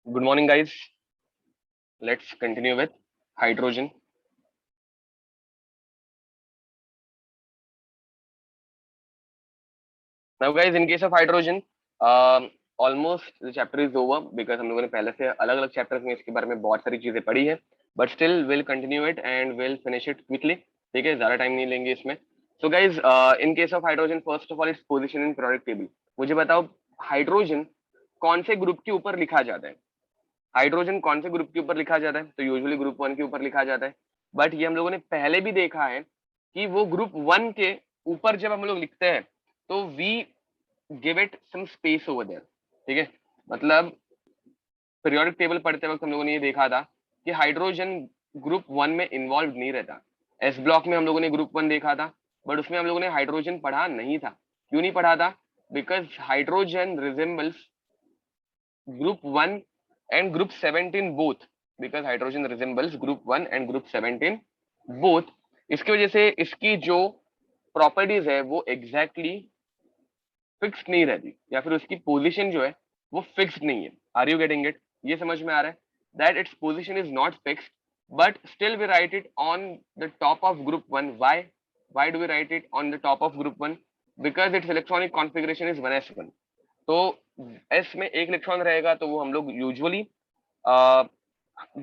Good morning, guys. Let's continue with hydrogen. Now, guys, in case of hydrogen, almost the chapter is over because हम लोगों ने पहले से अलग अलग चैप्टर्स में इसके बारे में बहुत सारी चीजें पढ़ी है, but still will continue it and will finish it quickly. ठीक है, ज्यादा टाइम नहीं लेंगे इसमें. So guys, in case of hydrogen, first of all its position in periodic table. मुझे बताओ, हाइड्रोजन कौन से ग्रुप के ऊपर लिखा जाता है? हाइड्रोजन कौन से ग्रुप के ऊपर लिखा जाता है? तो यूजुअली ग्रुप 1 के ऊपर लिखा जाता है, बट ये हम लोगों ने पहले भी देखा है कि वो ग्रुप 1 के ऊपर जब हम लोग लिखते हैं तो we give it some space over there. ठीक है, मतलब पीरियोडिक टेबल पढ़ते वक्त हम लोगों ने ये देखा था कि हाइड्रोजन ग्रुप 1 में इन्वॉल्व नहीं रहता. एस ब्लॉक में हम लोगों ने ग्रुप 1 देखा था, बट उसमें हम लोगों ने हाइड्रोजन पढ़ा नहीं था. क्यों नहीं पढ़ा था? Because hydrogen resembles group 1 and group 17 both, because hydrogen resembles group 1 and group 17 both. इसकी वजह से इसकी जो प्रॉपर्टीज है वो एग्जैक्टली फिक्स्ड नहीं रहती, या फिर उसकी पोजीशन जो है वो फिक्स्ड नहीं है. Are you getting it? ये समझ में आ रहा है that its position is not fixed, but still we write it on the top of group 1. Why do we write it on the top of group 1? Because its electronic configuration is 1s1. तो S में एक electron रहेगा तो वो हम लोग usually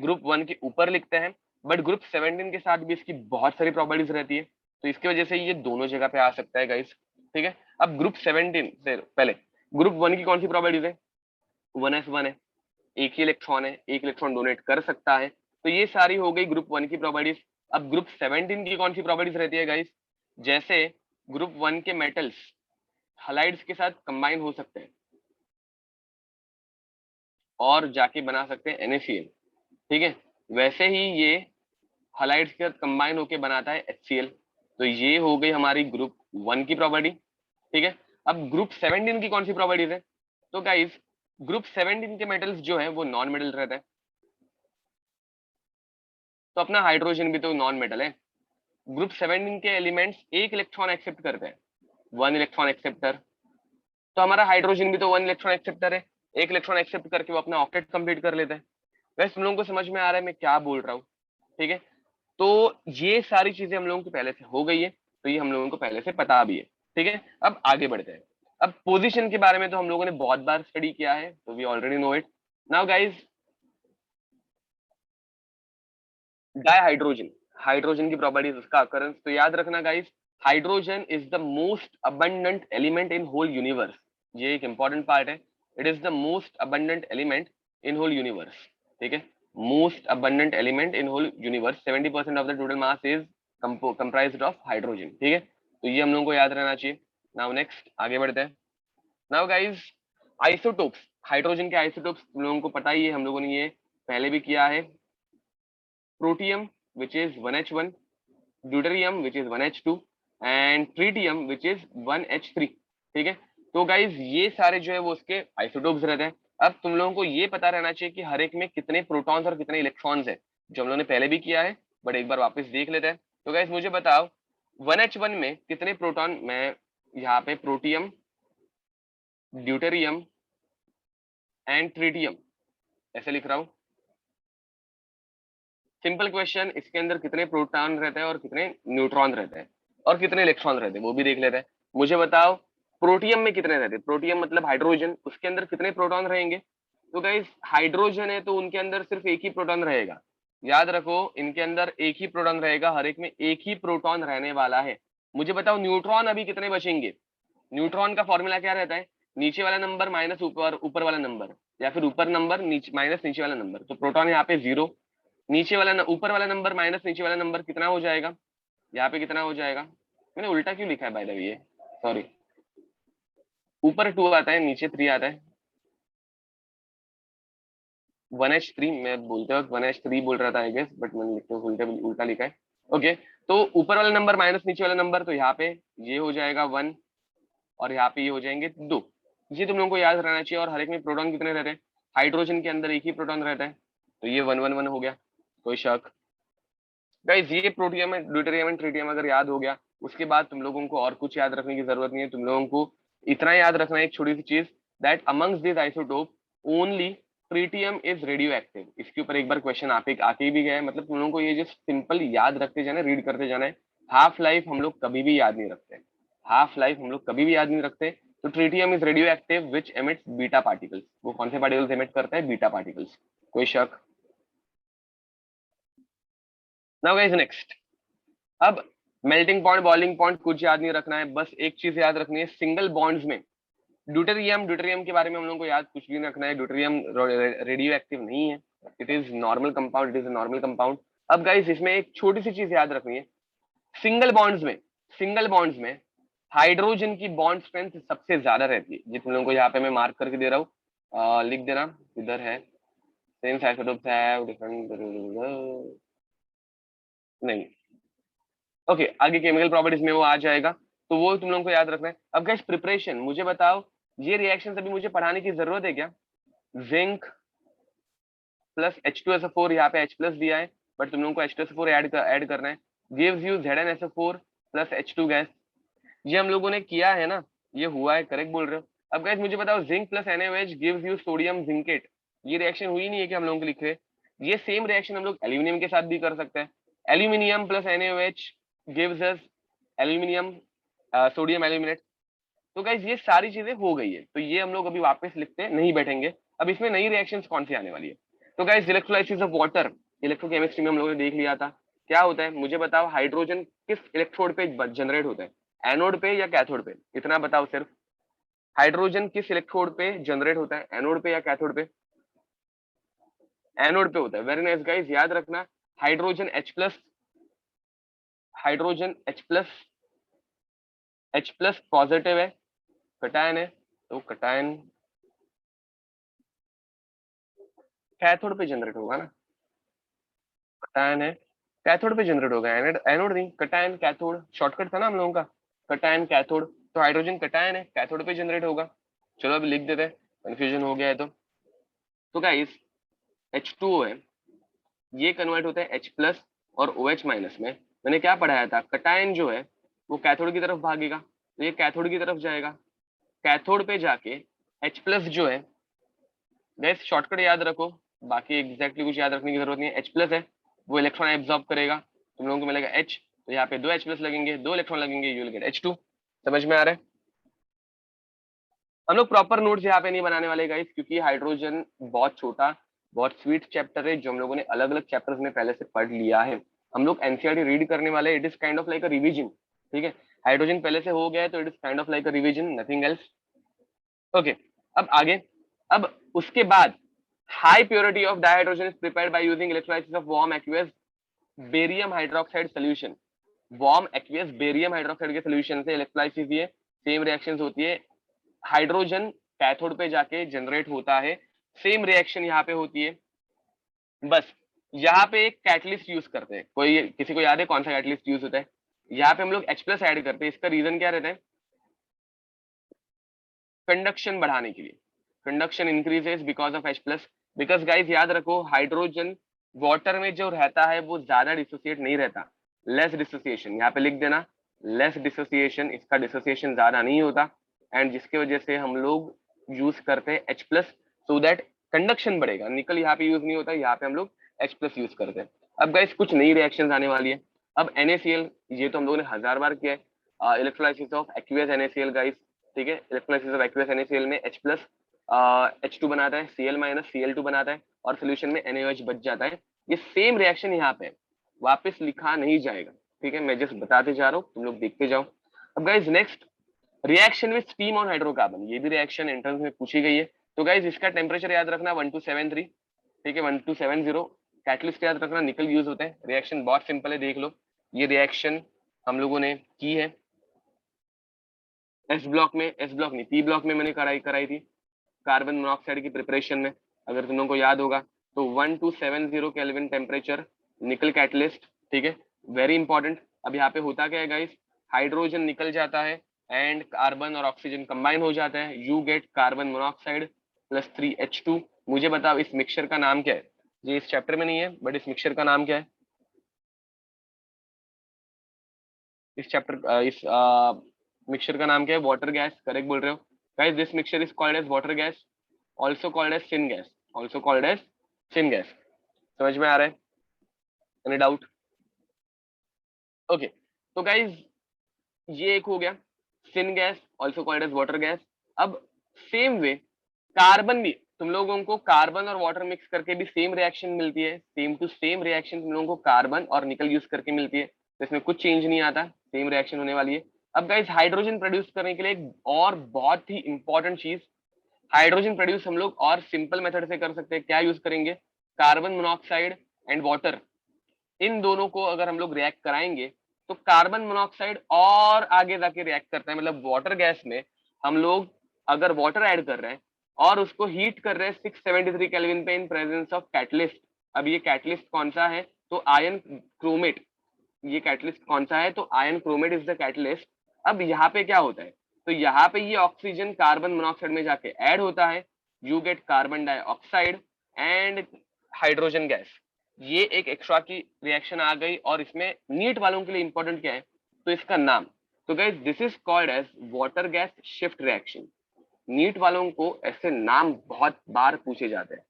group 1 के ऊपर लिखते हैं, बट ग्रुप 17 के साथ भी इसकी बहुत सारी प्रॉपर्टीज रहती है, तो इसकी वजह से ये दोनों जगह पे आ सकता है गाइस. ठीक है, अब ग्रुप 17 से पहले ग्रुप 1 की कौन सी प्रॉपर्टीज है? 1s1 है, एक ही इलेक्ट्रॉन है, एक इलेक्ट्रॉन डोनेट कर सकता है, तो ये सारी हो गई ग्रुप 1 की प्रॉपर्टीज. अब ग्रुप 17 की कौन सी प्रॉपर्टीज रहती है गाइस? जैसे ग्रुप 1 के मेटल्स हलाइड्स के साथ कंबाइन हो सकते हैं और जाके बना सकते हैं NaCl. ठीक है, वैसे ही ये हलाइड्स के साथ कंबाइन होके बनाता है HCl. तो ये हो गई हमारी ग्रुप 1 की प्रॉपर्टी. ठीक है, अब ग्रुप 17 की कौन सी प्रॉपर्टीज है? तो गाइस, ग्रुप 17 के मेटल्स जो है वो नॉन मेटल रहता है, तो अपना हाइड्रोजन भी तो नॉन मेटल है. ग्रुप 17 के एलिमेंट्स एक इलेक्ट्रॉन एक्सेप्ट करते हैं, 1 इलेक्ट्रॉन एक्सेप्टर. तो हमारा हाइड्रोजन भी तो 1 इलेक्ट्रॉन एक्सेप्टर है, एक इलेक्ट्रॉन एक्सेप्ट करके वो अपना ऑक्टेट कंप्लीट कर लेता है. वैसे तुम लोगों को समझ में आ रहा है मैं क्या बोल रहा हूँ? ठीक है, तो ये सारी चीजें हम लोगों की पहले से हो गई है, तो ये हम लोगों को पहले से पता भी है. ठीक है, अब आगे बढ़ते हैं. अब पोजीशन के बारे में तो हम लोगों ने बहुत बार स्टडी किया है, तो we already know it. Now guys, dihydrogen, hydrogen की प्रॉपर्टीज, उसका अकरेंस तो याद रखना guys. Hydrogen is the most abundant element in whole universe. ये एक इंपॉर्टेंट पार्ट है. It is the most abundant element in whole universe. ठीक है, most abundant element in whole universe. 70% of the total mass is comprised of hydrogen. ठीक है, तो ये हम लोगों को याद रहना चाहिए. नाउ नेक्स्ट आगे बढ़ते हैं. नाउ गाइस, आइसोटोप्स, हाइड्रोजन के आइसोटोप्स तुम लोगों को पता ही है, हम लोगों ने ये पहले भी किया है. Protium which is 1h1, deuterium which is 1h2 and tritium which is 1h3. ठीक है, तो गाइज ये सारे जो है वो उसके आइसोटोप्स रहते हैं. अब तुम लोगों को ये पता रहना चाहिए कि हर एक में कितने प्रोटॉन्स और कितने इलेक्ट्रॉन्स है, जो हम लोगों ने पहले भी किया है, बट एक बार वापस देख लेते हैं. तो गाइज मुझे बताओ 1h1 में कितने प्रोटॉन? मैं यहाँ पे प्रोटियम, ड्यूटेरियम एंड ट्रिटियम ऐसे लिख रहा हूँ. सिंपल क्वेश्चन, इसके अंदर कितने प्रोटॉन रहते हैं और कितने न्यूट्रॉन रहते हैं और कितने इलेक्ट्रॉन रहते हैं वो भी देख लेते हैं. मुझे बताओ प्रोटियम में कितने रहते हैं? प्रोटियम मतलब हाइड्रोजन, उसके अंदर कितने प्रोटॉन रहेंगे? तो गाइस, हाइड्रोजन है तो उनके अंदर सिर्फ एक ही प्रोटॉन रहेगा. याद रखो, इनके अंदर एक ही प्रोटॉन रहेगा, हर एक में एक ही प्रोटॉन रहने वाला है. मुझे बताओ न्यूट्रॉन अभी कितने बचेंगे? न्यूट्रॉन का फॉर्मूला क्या रहता है? नीचे वाला नंबर माइनस ऊपर वाला नंबर, या फिर ऊपर नंबर नीचे माइनस नीचे वाला नंबर. तो प्रोटॉन यहाँ पे 0, नीचे वाला ऊपर वाला नंबर माइनस नीचे वाला नंबर कितना हो जाएगा? यहाँ पे कितना हो जाएगा? मैंने उल्टा क्यों लिखा है बाय द वे, सॉरी. ऊपर 2 आता है, नीचे 3 आता है. 1h3, मैं बोलते वक्त 1h3 बोल रहा था आई गेस, बट मैंने लिखते उल्टा लिखा है. ओके, तो ऊपर वाला नंबर माइनस नीचे वाला नंबर, तो यहाँ पे ये हो जाएगा 1 और यहाँ पे ये हो जाएंगे 2. ये तुम लोगों को याद रहना चाहिए. और हर एक में प्रोटॉन कितने रहते हैं? हाइड्रोजन के अंदर एक ही प्रोटॉन रहता है, तो ये 1 1 1 हो गया. कोई शक? गाइस, ये प्रोटियम है, ड्यूटेरियम एंड ट्रिटियम अगर याद हो गया, उसके बाद तुम लोगों को और कुछ याद रखने की जरूरत नहीं है. तुम लोगों को इतना याद रखना है एक छोटी सी चीज, that amongst this isotope only tritium is radio active. इसके ऊपर एक बार क्वेश्चन आके भी गया है, मतलब तुम लोगों को ये जो सिंपल याद रखते जाना, रीड करते जाना है। हाफ लाइफ हम लोग कभी भी याद नहीं रखते, हाफ लाइफ हम लोग कभी भी याद नहीं रखते। तो tritium is radioactive which emits beta particles. वो कौन से पार्टिकल्स एमिट करता है? Beta particles. कोई शक? Now guys next. अब मेल्टिंग पॉइंट, बॉइलिंग पॉइंट कुछ याद नहीं रखना है, बस एक चीज याद रखनी है, सिंगल बॉन्ड्स में ड्यूटेरियम, ड्यूटेरियम के बारे में हम लोगों को याद कुछ भी नहीं रखना है। ड्यूटेरियम रेडियो एक्टिव नहीं है, it is normal compound, it is normal compound. अब गाइस इसमें एक छोटी सी चीज याद रखनी है, सिंगल बॉन्ड्स में, सिंगल बॉन्ड्स में हाइड्रोजन की बॉन्ड स्ट्रेंथ सबसे ज्यादा रहती है। जी तुम लोगों को यहाँ पे मैं मार्क करके दे रहा हूँ, लिख देना इधर है। सेम आइसोटोप्स हैव डिफरेंट, नहीं, ओके आगे केमिकल प्रॉपर्टीज में वो आ जाएगा, तो वो तुम लोगों को याद रखना है। अब गाइस प्रिपरेशन, मुझे बताओ ये रिएक्शन अभी मुझे पढ़ाने की जरूरत है क्या? जिंक प्लस H2SO4, यहाँ पे H प्लस दिया है, बट तुम लोगों को H2SO4 ऐड करना है। Gives you ZnSO4 plus H2 gas. ये हम लोगों ने किया है ना, ये हुआ है, करेक्ट बोल रहे हो। अब गाइस मुझे बताओ zinc plus NaOH gives you sodium zincate. ये रिएक्शन हुई नहीं है कि हम लोगों को लिखे? ये सेम रिएक्शन हम लोग एल्यूमिनियम के साथ भी कर सकते हैं। Aluminium plus NaOH gives us aluminium sodium aluminate. तो गाइस ये सारी चीजें हो गई है, तो ये हम लोग अभी वापस लिखते नहीं बैठेंगे। अब इसमें नई रिएक्शंस कौन सी आने वाली है? तो guys electrolysis of water, electrochemistry में हम लोगों ने देख लिया था। क्या होता है मुझे बताओ, हाइड्रोजन किस इलेक्ट्रोड पे जनरेट होता है? एनोड पे या कैथोड पे? इतना बताओ सिर्फ, हाइड्रोजन किस इलेक्ट्रोड पे जनरेट होता है, एनोड पे या कैथोड पे? एनोड पे होता है। वेरी नाइस गाइस, याद रखना hydrogen H plus, hydrogen H plus positive है, कटायन है, तो कटायन कैथोड पे जनरेट होगा ना, कटायन है कैथोड पे जनरेट होगा, एनोड एनोड नहीं, कटायन कैथोड, शॉर्टकट था ना हम लोगों का, कटायन कैथोड। तो हाइड्रोजन कटायन है, कैथोड पे जनरेट होगा। चलो अभी लिख देते हैं, कंफ्यूजन हो गया है तो गाइस H2O है, ये कन्वर्ट होता है H प्लस और OH माइनस में। मैंने क्या पढ़ाया था, कटायन जो है वो कैथोड की तरफ भागेगा, तो ये कैथोड की तरफ जाएगा, कैथोड पे जाके H प्लस जो है, गाइस शॉर्टकट याद रखो, बाकी एग्जैक्टली कुछ याद रखने की जरूरत नहीं है। H प्लस है, वो इलेक्ट्रॉन एब्जॉर्ब करेगा, तुम लोगों को मिलेगा H, तो यहाँ पे दो H प्लस लगेंगे, दो इलेक्ट्रॉन लगेंगे, यू विल गेट H2। समझ में आ रहा है? हम लोग प्रॉपर नोट्स यहाँ पे नहीं बनाने वाले गाइस, क्योंकि हाइड्रोजन बहुत छोटा, बहुत स्वीट चैप्टर है जो हम लोगों ने अलग अलग चैप्टर्स में पहले से पढ़ लिया है। हम लोग एनसीईआरटी रीड करने वाले, it is kind of like a revision, ठीक है। हाइड्रोजन पहले से हो गया है, तो it is kind of like a revision, nothing else. Okay, अब आगे, अब उसके बाद high purity of dihydrogen is prepared by using electrolysis of warm aqueous barium hydroxide solution. Warm aqueous barium hydroxide के सॉल्यूशन से इलेक्ट्रोलाइसिस, ये same reactions होती है, हाइड्रोजन कैथोड पे जाके जनरेट होता है, सेम रिएक्शन यहाँ पे होती है। बस यहाँ पे एक कैटलिस्ट यूज करते हैं, कोई किसी को याद है कौन सा कैटलिस्ट यूज होता है? यहाँ पे हम लोग H प्लस ऐड करते हैं, इसका रीजन क्या रहता है? कंडक्शन बढ़ाने के लिए, conduction increases because of H plus. Because guys याद रखो, हाइड्रोजन वाटर में जो रहता है वो ज्यादा डिसोसिएट नहीं रहता, लेस डिसोसिएशन, यहाँ पे लिख देना लेस डिसोसिएशन, इसका डिसोसिएशन ज्यादा नहीं होता, एंड जिसकी वजह से हम लोग यूज करते हैं H plus, so that conduction बढ़ेगा। निकल यहाँ पे यूज नहीं होता, यहाँ पे हम लोग H प्लस यूज करते हैं। अब गाइस कुछ नई रिएक्शन आने वाली है। अब NaCl, ये तो हम लोगों ने 1000 बार किया है, electrolysis of aqueous NaCl guys, ठीक है। इलेक्ट्रोलाइसिस ऑफ एक्वियस NaCl में H प्लस H2 बनाता है, Cl माइनस Cl2 बनाता है, और सोल्यूशन में NaOH बच जाता है। ये सेम रिएक्शन यहाँ पे वापस लिखा नहीं जाएगा, ठीक है, मैं जस्ट बताते जा रहा हूँ, तुम लोग देखते जाओ। अब guys next, reaction with steam और हाइड्रोकार्बन, ये भी रिएक्शन एंट्रेंस में पूछी गई है। तो गाइज इसका टेम्परेचर याद रखना 1273, ठीक है, 1270। कैटलिस्ट याद रखना, निकल यूज होता है। रिएक्शन बहुत सिंपल है, देख लो, ये रिएक्शन हम लोगों ने की है एस ब्लॉक में, एस ब्लॉक नहीं, पी ब्लॉक में मैंने कराई थी, कार्बन मोनोऑक्साइड की प्रिपरेशन में, अगर तुम लोगों को याद होगा तो 1270 केल्विन टेम्परेचर, निकल कैटलिस्ट, ठीक है, वेरी इंपॉर्टेंट। अब यहाँ पे होता क्या है गाइस, हाइड्रोजन निकल जाता है एंड कार्बन और ऑक्सीजन कंबाइन हो जाता है, you get carbon monoxide plus 3H2। मुझे बताओ इस मिक्सचर का नाम क्या है? ये इस चैप्टर में नहीं है, बट इस मिक्सचर का नाम क्या है? इस चैप्टर इस मिक्सचर का नाम क्या है? वाटर गैस, करेक्ट बोल रहे हो guys, this mixture is called as water gas, also called as syn gas. Also called as syn gas. समझ में आ रहा है? Any doubt? ओके, तो गाइज ये एक हो गया syn gas also called as water gas. अब सेम वे कार्बन भी, तुम लोगों को कार्बन और वाटर मिक्स करके भी सेम रिएक्शन मिलती है, सेम टू सेम रिएक्शन तुम लोगों को कार्बन और निकल यूज करके मिलती है, तो इसमें कुछ चेंज नहीं आता, सेम रिएक्शन होने वाली है। अब गाइस हाइड्रोजन प्रोड्यूस करने के लिए एक और बहुत ही इंपॉर्टेंट चीज, हाइड्रोजन प्रोड्यूस हम लोग और सिंपल मेथड से कर सकते हैं। क्या यूज करेंगे? कार्बन मोनोऑक्साइड एंड वाटर, इन दोनों को अगर हम लोग रिएक्ट कराएंगे तो कार्बन मोनोऑक्साइड और आगे जाके रिएक्ट करता है। मतलब वाटर गैस में हम लोग अगर वाटर ऐड कर रहे हैं और उसको हीट कर रहे हैं 673 केल्विन पे इन प्रेजेंस ऑफ कैटलिस्ट। अब ये कैटलिस्ट कौन सा है? तो आयन क्रोमेट। ये कैटलिस्ट कौन सा है? तो ion chromate is the catalyst. अब यहाँ पे क्या होता है? तो यहाँ पे ये ऑक्सीजन कार्बन मोनोऑक्साइड में जाके ऐड होता है, you get carbon dioxide and hydrogen gas. ये एक एक्स्ट्रा की रिएक्शन आ गई। और इसमें नीट वालों के लिए इंपॉर्टेंट क्या है? तो इसका नाम, तो guys this is called as water gas shift reaction. NEET वालों को ऐसे नाम बहुत बार पूछे जाते हैं,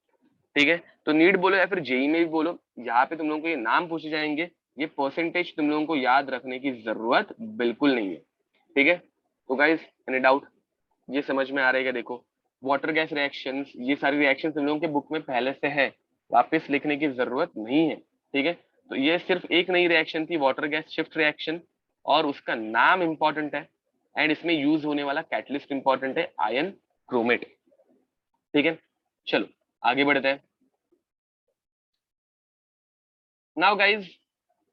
ठीक है? तो नीट बोलो या फिर जेई में भी बोलो, यहाँ पे तुम लोगों को ये नाम पूछे जाएंगे, ये परसेंटेज तुम लोगों को याद रखने की जरूरत बिल्कुल नहीं है, ठीक है? तो गाइस एनी डाउट? ये समझ में आ रहा है क्या? देखो वाटर गैस रिएक्शंस, ये सारी रिएक्शन तुम लोगों के बुक में पहले से है, वापस लिखने की जरूरत नहीं है, ठीक है? तो ये सिर्फ एक नई रिएक्शन थी, वाटर गैस शिफ्ट रिएक्शन, और उसका नाम इंपॉर्टेंट है एंड इसमें यूज होने वाला कैटलिस्ट इंपॉर्टेंट है, आयन क्रोमेट, ठीक है? चलो आगे बढ़ते हैं। नाउ गाइज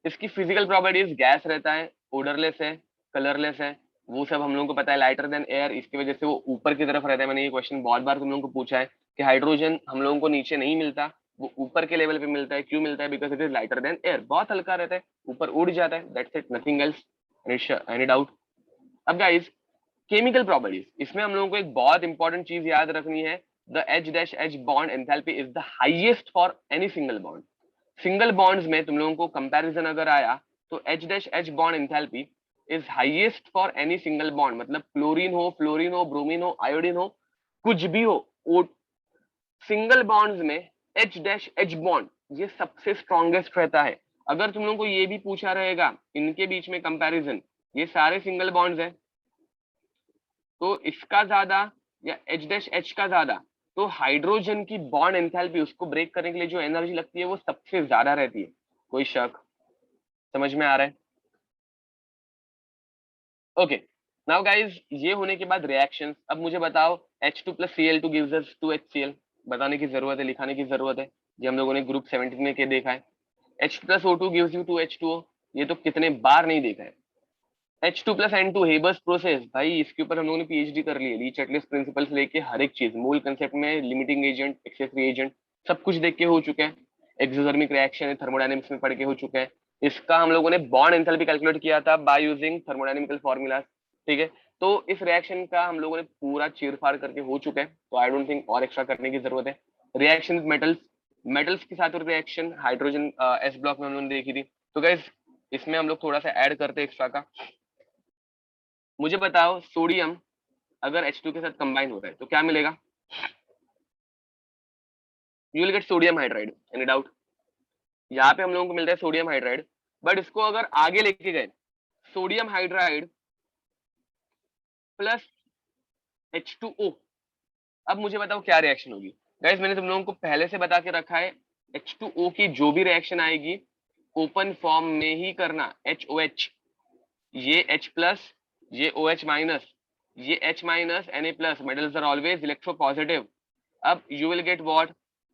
इसकी फिजिकल प्रॉपर्टीज, गैस रहता है, ओडरलेस है, कलरलेस है, वो सब हम लोगों को पता है, लाइटर देन एयर, इसकी वजह से वो ऊपर की तरफ रहता है। मैंने ये क्वेश्चन बहुत बार तुम लोगों को पूछा है कि हाइड्रोजन हम लोगों को नीचे नहीं मिलता, वो ऊपर के लेवल पे मिलता है। क्यों मिलता है? Because it is lighter than air, बहुत हल्का रहता है, ऊपर उड़ जाता है, that's it, nothing else. Any doubt? अब गाइज केमिकल प्रॉपर्टीज, इसमें हम लोगों को एक बहुत इंपॉर्टेंट चीज याद रखनी है, the H dash H bond enthalpy is the highest for any single bond. Single bonds में तुम लोगों को कंपैरिजन अगर आया तो H dash H bond enthalpy is highest for any single bond. मतलब क्लोरीन हो, फ्लोरीन हो, ब्रोमीन हो, आयोडीन हो, कुछ भी हो, सिंगल बॉन्ड्स में एच डैश एच बॉन्ड ये सबसे स्ट्रॉन्गेस्ट रहता है। अगर तुम लोगों को ये भी पूछा रहेगा इनके बीच में कंपैरिजन, ये सारे सिंगल बॉन्ड्स हैं, तो इसका ज्यादा या एच डैश एच का ज्यादा, तो हाइड्रोजन की बॉन्ड एंथैल्पी, उसको ब्रेक करने के लिए जो एनर्जी लगती है वो सबसे ज्यादा रहती है। कोई शक? समझ में आ रहा है? ओके, नाउ गाइज ये होने के बाद रिएक्शंस। अब मुझे बताओ H2 plus Cl2 gives us 2HCl, बताने की जरूरत है, लिखाने की जरूरत है, ये हम लोगों ने ग्रुप 17 में के देखा है। H2 plus O2 gives you 2H2O, ये तो कितने बार नहीं देखा है। H2 plus N2 Haber's process, भाई इसके ऊपर हम लोगों ने पीएचडी कर ली है, लीच एटलिस्ट प्रिंसिपल से लेके हर एक चीज, मूल कंसेप्ट में लिमिटिंग एजेंट, एक्सेसरी एजेंट, सब कुछ देख के हो चुका है। एक्सोथर्मिक रिएक्शन है, थर्मोडायनेमिक्स में पढ़ के हो चुका है। इसका हम लोगों ने बॉन्ड एंथैल्पी कैलकुलेट किया था बाय यूजिंग थर्मोडायनेमिकल फॉर्मूलाज, ठीक है? तो इस रिएक्शन का हम लोगों ने पूरा चीरफाड़ करके हो चुका है, तो आई डोंट थिंक और एक्स्ट्रा करने की जरूरत है। रिएक्शन विद मेटल्स, मेटल्स के साथ रिएक्शन हाइड्रोजन एस ब्लॉक में हम लोगों ने देखी थी। तो गाइस इसमें हम लोग थोड़ा सा ऐड करते हैं एक्स्ट्रा का। मुझे बताओ सोडियम अगर H2 के साथ कंबाइन होता है तो क्या मिलेगा? You will gate sodium hydride. Any doubt? यहाँ पे हम लोगों को मिलता है सोडियम हाइड्राइड, बट इसको अगर आगे लेके गए, सोडियम हाइड्राइड प्लस H2O, अब मुझे बताओ क्या रिएक्शन होगी? गाइस मैंने तुम लोगों को पहले से बता के रखा है, H2O की जो भी रिएक्शन आएगी ओपन फॉर्म में ही करना, HOH, ये H प्लस, ये OH माइनस, ये H minus Na plus, metals are always electropositive. अब you will get what?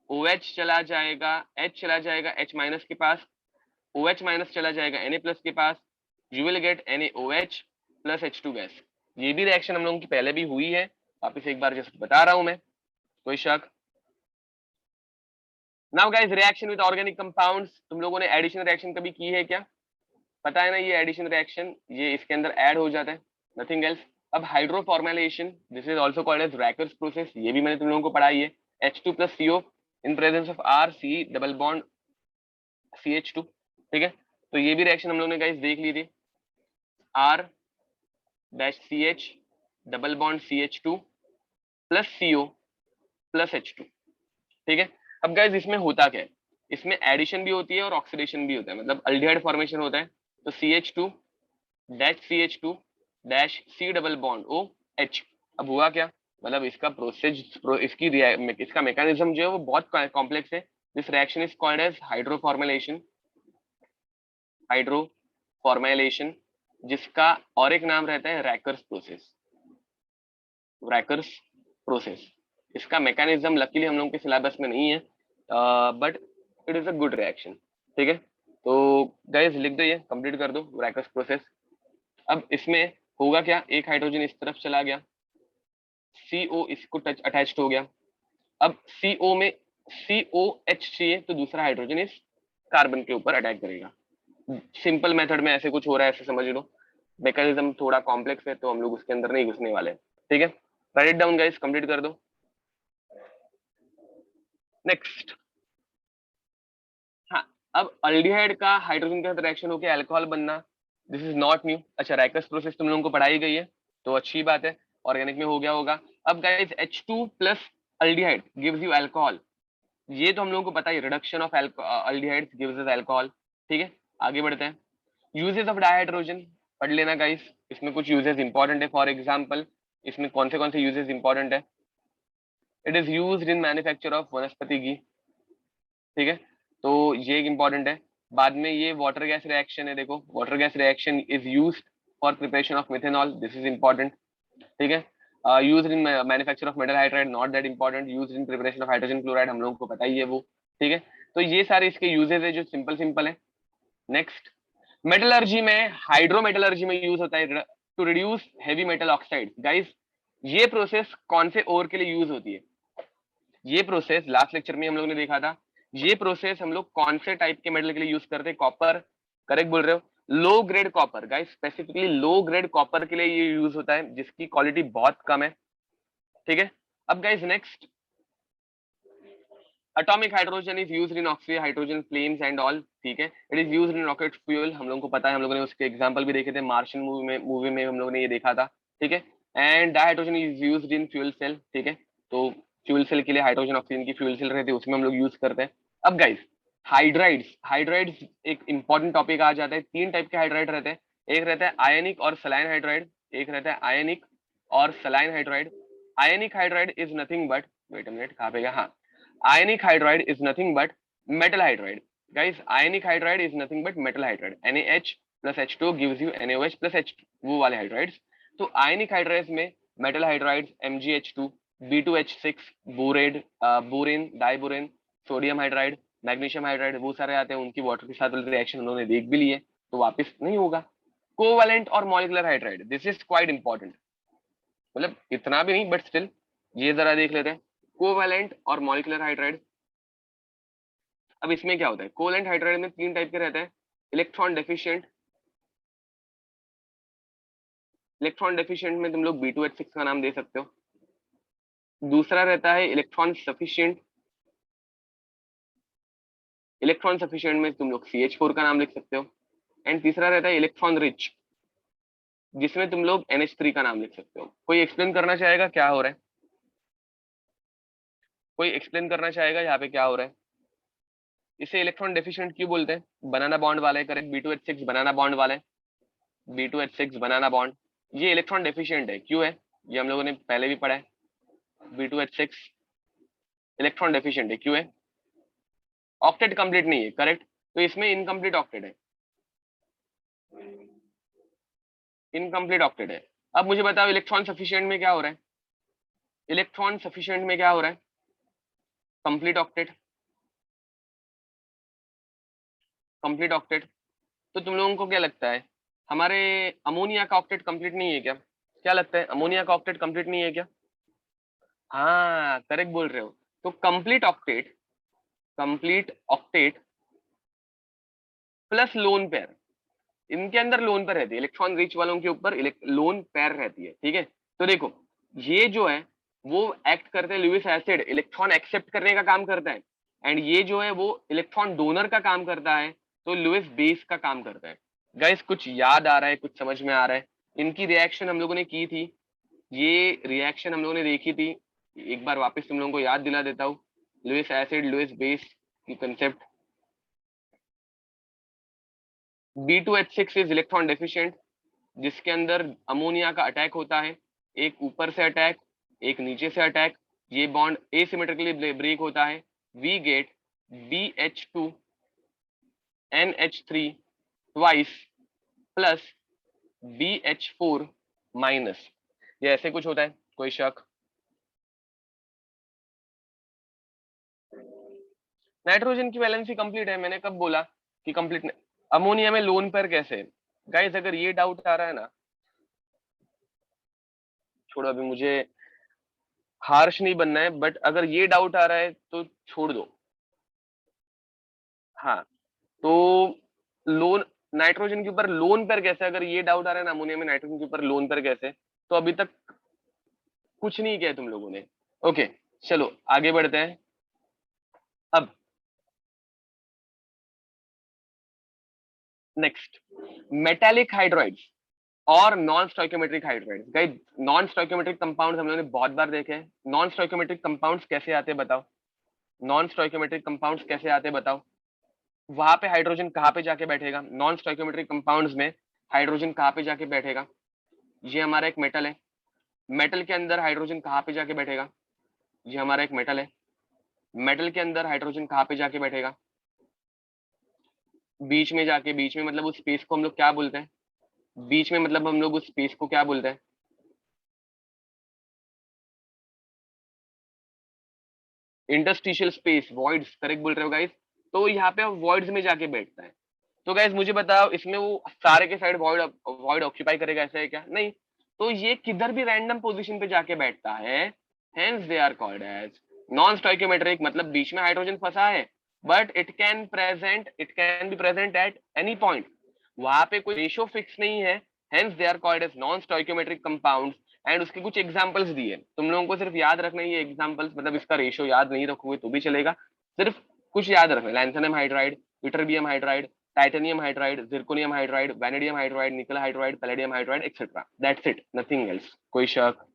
OH चला जाएगा, H चला जाएगा H माइनस के पास, OH माइनस चला जाएगा Na प्लस के पास, you will get NaOH plus H2 gas. ये भी रिएक्शन हम लोगों की पहले भी हुई है, वापिस एक बार जस्ट बता रहा हूं मैं, कोई शक? Now guys reaction with organic compounds, तुम लोगों ने एडिशन रिएक्शन कभी की है क्या? पता है ना, ये एडिशन रिएक्शन ये इसके अंदर ऐड हो जाता है, नथिंग एल्स। अब hydroformylation, this is also called as Rackers process, ये भी मैंने तुम लोगों को पढ़ाई है। H2 plus CO in presence of R C double bond CH2, ठीक है? तो ये भी रिएक्शन हम लोगों ने गाइस देख ली थी, R dash CH double bond CH2 plus CO plus H2, ठीक है। अब गाइस इसमें होता क्या है, इसमें एडिशन भी होती है और ऑक्सीडेशन भी होता है, मतलब अल्डिहाइड फॉर्मेशन होता है। तो CH2 dash CH2 dash C double bond OH। अब हुआ क्या, मतलब इसका इसका मैकेनिज्म जो है वो बहुत कॉम्प्लेक्स है। This reaction is called as hydroformylation, hydroformylation, जिसका और एक नाम रहता है रैकर्स प्रोसेस, रैकर्स प्रोसेस। इसका मैकेनिज्म लकीली हम लोगों के सिलेबस में नहीं है, but it is a good reaction. ठीक है, तो गाइस लिख दो, ये कंप्लीट कर दो रैकर्स प्रोसेस। अब इसमें होगा क्या, एक हाइड्रोजन इस तरफ चला गया, CO इसको टच अटैच्ड हो गया। अब CO में COH चाहिए, तो दूसरा हाइड्रोजन इस कार्बन के ऊपर अटैक करेगा। सिंपल मेथड में ऐसे कुछ हो रहा है, ऐसे समझ लो। मैकेनिज्म थोड़ा कॉम्प्लेक्स है, तो हम लोग उसके अंदर नहीं घुसने वाले। ठीक है, right it down guys, complete कर दो। नेक्स्ट, हाँ, अब अल्डिहाइड का हाइड्रोजन के साथ रिएक्शन होकर अल्कोहल बनना, दिस इज नॉट न्यू। अच्छा, रैकर्स प्रोसेस तुम लोगों को पढ़ाई गई है, तो अच्छी बात है, ऑर्गेनिक में हो गया होगा। अब guys H2 plus aldehyde gives you alcohol, ये तो हम लोगों को पता है, reduction of aldehydes gives us alcohol. ठीक है, आगे बढ़ते हैं। यूजेस ऑफ डाइहाइड्रोजन पढ़ लेना गाइस, इसमें कुछ यूजेस इंपॉर्टेंट है। फॉर एग्जांपल, इसमें कौन से यूजेस इंपॉर्टेंट है, it is used in manufacture of वनस्पति घी। ठीक है, तो ये एक इंपॉर्टेंट है। बाद में ये वाटर गैस रिएक्शन है, देखो water gas reaction is used for preparation of methanol, this is important. ठीक है, used in manufacture of metal hydride, not that important. Used in preparation of hydrogen chloride, हम लोगों को पता ही है वो। ठीक है, तो ये सारे इसके यूजेस है जो सिंपल सिंपल है। नेक्स्ट, मेटलर्जी में, हाइड्रोमेटलर्जी में यूज होता है to reduce heavy metal oxide. Guys, ये प्रोसेस कौन से ओर के लिए यूज होती है, ये प्रोसेस लास्ट लेक्चर में हम लोग ने देखा था। ये प्रोसेस हम लोग कौन से टाइप के मेटल के लिए यूज करते हैं, कॉपर, करेक्ट बोल रहे हो, low grade copper. Guys specifically low grade copper के लिए ये यूज होता है, जिसकी क्वालिटी बहुत कम है। ठीक है, अब guys next, atomic hydrogen is used in oxygen hydrogen flames and all. ठीक है, it is used in rocket fuel, हम लोगों को पता है, हम लोगों ने उसके एग्जांपल भी देखे थे, मार्शियन मूवी में हम लोगों ने ये देखा था। ठीक है, and dihydrogen is used in fuel cell. ठीक है, तो फ्यूल सेल के लिए हाइड्रोजन ऑक्सीजन की फ्यूल सेल रहती है, उसमें हम लोग यूज करते हैं। अब गाइस, हाइड्राइड्स, हाइड्राइड्स एक इंपॉर्टेंट टॉपिक आ जाता है। तीन टाइप के हाइड्राइड रहते हैं, एक रहता है आयनिक और सलाइन हाइड्राइड, एक रहता है आयनिक और saline hydride. Ionic hydride is nothing but, wait a minute, कहाँ पे गया, हाँ, ionic hydride is nothing but metal hydride. Guys, ionic hydride is nothing but metal hydride. NaH plus H2 gives you NaOH plus H, वो वाले hydrides. तो ionic hydrides में metal hydrides MgH2, B2H6, boride, borane, diborane, sodium hydride, magnesium hydride, वो सारे आते हैं। उनकी water के साथ रिएक्शन उन्होंने देख भी लिए, तो वापस नहीं होगा। कोवैलेंट और molecular hydride, this is quite important, मतलब इतना भी नहीं बट स्टिल, ये जरा देख लेते हैं। कोवैलेंट और मॉलिक्यूलर हाइड्राइड, अब इसमें क्या होता है, कोवैलेंट हाइड्राइड में तीन टाइप के रहते हैं, इलेक्ट्रॉन डेफिशिएंट। इलेक्ट्रॉन डेफिशिएंट में तुम लोग B2H6 का नाम दे सकते हो। दूसरा रहता है इलेक्ट्रॉन सफिशिएंट, इलेक्ट्रॉन सफिशिएंट में तुम लोग CH4 का नाम लिख सकते हो। एंड तीसरा रहता है इलेक्ट्रॉन रिच, जिसमें तुम लोग NH3 का नाम लिख सकते हो। कोई एक्सप्लेन करना चाहेगा क्या हो रहा है, कोई एक्सप्लेन करना चाहेगा यहाँ पे क्या हो रहा है। इसे इलेक्ट्रॉन डेफिशिएंट क्यों बोलते हैं, बनाना बॉन्ड वाले, करेक्ट, B2H6 बनाना बॉन्ड वाले, B2H6 बनाना बॉन्ड, ये इलेक्ट्रॉन डेफिशिएंट है, क्यों है, ये हम लोगों ने पहले भी पढ़ा है। B2H6 इलेक्ट्रॉन डेफिशिएंट है, क्यों है, ऑक्टेट कंप्लीट नहीं है, करेक्ट, तो इसमें इनकम्प्लीट ऑक्टेट है, इनकम्प्लीट ऑक्टेट है। अब मुझे बताओ इलेक्ट्रॉन सफिशिएंट में क्या हो रहा है, इलेक्ट्रॉन सफिशिएंट में क्या हो रहा है, कंप्लीट ऑक्टेट, कंप्लीट ऑक्टेट। तो तुम लोगों को क्या लगता है, हमारे अमोनिया का ऑक्टेट कंप्लीट नहीं है क्या, क्या लगता है, अमोनिया का ऑक्टेट कंप्लीट नहीं है क्या, हाँ करेक्ट बोल रहे हो। तो complete octet, complete octet plus lone pair, इनके अंदर लोन पेयर रहती है, इलेक्ट्रॉन रिच वालों के ऊपर लोन पेयर रहती है। ठीक है, तो देखो ये जो है वो एक्ट करते हैं लुईस एसिड, इलेक्ट्रॉन एक्सेप्ट करने का काम करता है, एंड ये जो है वो इलेक्ट्रॉन डोनर का काम करता है, तो लुईस बेस का काम करता है। गाइस कुछ याद आ रहा है, कुछ समझ में आ रहा है, इनकी रिएक्शन हम लोगों ने की थी, ये रिएक्शन हम लोगों ने देखी थी, एक बार वापस तुम लोगों को याद दिला देता हूँ। लुइस एसिड, लुइस बेस की concept. B2H6 is electron deficient, जिसके अंदर अमोनिया का अटैक होता है, एक ऊपर से अटैक, एक नीचे से अटैक, ये बॉन्ड एसिमेट्रिकली ब्रेक होता है। We get BH2NH3 twice plus BH4 minus. ये ऐसे कुछ होता है, कोई शक? नाइट्रोजन की वैलेंसी कंप्लीट है, मैंने कब बोला कि कंप्लीट? अमोनिया में लोन पेयर कैसे? गाइस अगर ये डाउट आ रहा है ना, छोड़ो, अभी मुझे हार्श नहीं बनना है, बट अगर ये डाउट आ रहा है तो छोड़ दो। हाँ, तो लोन, नाइट्रोजन के ऊपर लोन पेयर कैसे, अगर ये डाउट आ रहा है ना अमोनिया में नाइट्रोजन के ऊपर लोन पेयर कैसे, तो अभी तक कुछ नहीं किया तुम लोगों ने। ओके, चलो आगे बढ़ते हैं। अब नेक्स्ट, मेटालिक हाइड्राइड्स और non stoichiometric hydrides. Guys non stoichiometric compounds हम लोगों ने बहुत बार देखे हैं। नॉन स्टोइकोमेट्रिक कंपाउंड्स कैसे आते हैं बताओ? नॉन स्टोइकोमेट्रिक कंपाउंड्स कैसे आते हैं बताओ? वहां पे हाइड्रोजन कहाँ पे जाके बैठेगा? नॉन स्टोइकोमेट्रिक कंपाउंड्स में हाइड्रोजन कहाँ पे जाके बैठेगा? ये हमारा एक मेटल है, मेटल के अंदर हाइड्रोजन कहाँ पे जाके बैठेगा? ये हमारा एक मेटल है, मेटल के अंदर हाइड्रोजन कहाँ पे जाके बैठेगा? बीच में जाके, बीच में मतलब उस स्पेस को हम लोग क्या बोलते हैं? बीच में मतलब हम लोग उस स्पेस को क्या बोलते हैं? इंटरस्टिशियल स्पेस, वॉइड्स, करेक्ट बोल रहे हो गाइस। तो यहाँ पे वॉइड्स में जाके बैठता है। तो गाइस मुझे बताओ, इसमें वो सारे के साइड वॉइड वॉइड ऑक्यूपाई करेगा, ऐसा है क्या? नहीं। तो ये किधर भी रैंडम पोजीशन पे जाके बैठता है, hence they are called as non stoichiometric. मतलब बीच में हाइड्रोजन फंसा है, but it can be present at any point, वहां पे कोई रेशियो फिक्स नहीं है, hence they are called as non stoichiometric compounds. And उसके कुछ एग्जांपल्स दिए, तुम लोगों को सिर्फ याद रखना है ये एग्जांपल्स, मतलब इसका रेशियो याद नहीं रखोगे तो भी चलेगा, सिर्फ कुछ याद रखना। Lanthanum hydride, ytterbium hydride, titanium hydride, zirconium hydride, vanadium hydride, nickel hydride, palladium hydride, etcetera. That's it, nothing else. कोई शक?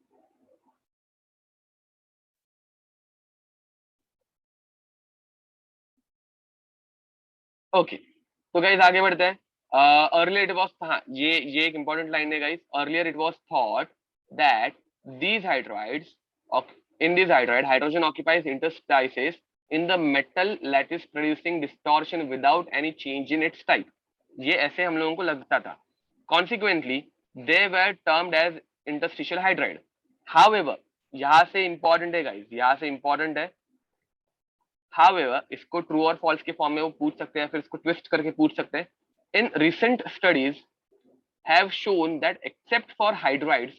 ओके, तो गाइस आगे बढ़ते हैं। अर्लियर इट वाज, हाँ ये एक इंपॉर्टेंट लाइन है guys. Earlier it was thought that these hydrides in this hydride hydrogen occupies interstices in the metal lattice producing distortion without any change in its type। ये ऐसे हम लोगों को लगता था। Consequently, they were termed as interstitial hydride। However, यहां से important है गाइस, यहां से इंपॉर्टेंट है। However, इसको ट्रू और फॉल्स के फॉर्म में वो पूछ सकते हैं, फिर इसको ट्विस्ट करके पूछ सकते हैं। In recent studies have shown that except for hydrides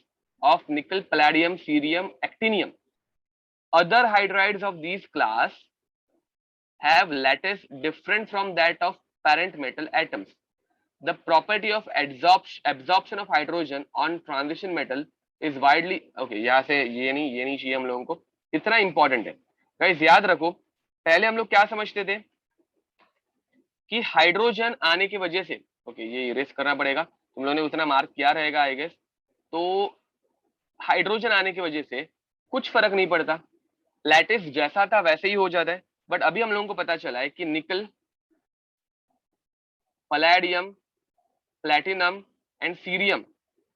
of nickel, palladium, cerium, actinium, other hydrides of these class have lattice different from that of parent metal atoms। The property of absorption of hydrogen on transition metal is widely okay। यहाँ से ये नहीं चाहिए हम लोगों को, इतना important है गाइस, याद रखो। पहले हम लोग क्या समझते थे कि हाइड्रोजन आने की वजह से, ओके ये इरेज करना पड़ेगा, तुम लोगों ने उतना मार्क किया रहेगा आई गेस। तो हाइड्रोजन आने की वजह से कुछ फर्क नहीं पड़ता, लैटिस जैसा था वैसे ही हो जाता है। बट अभी हम लोगों को पता चला है कि निकल, पलैडियम, प्लेटिनम एंड सीरियम,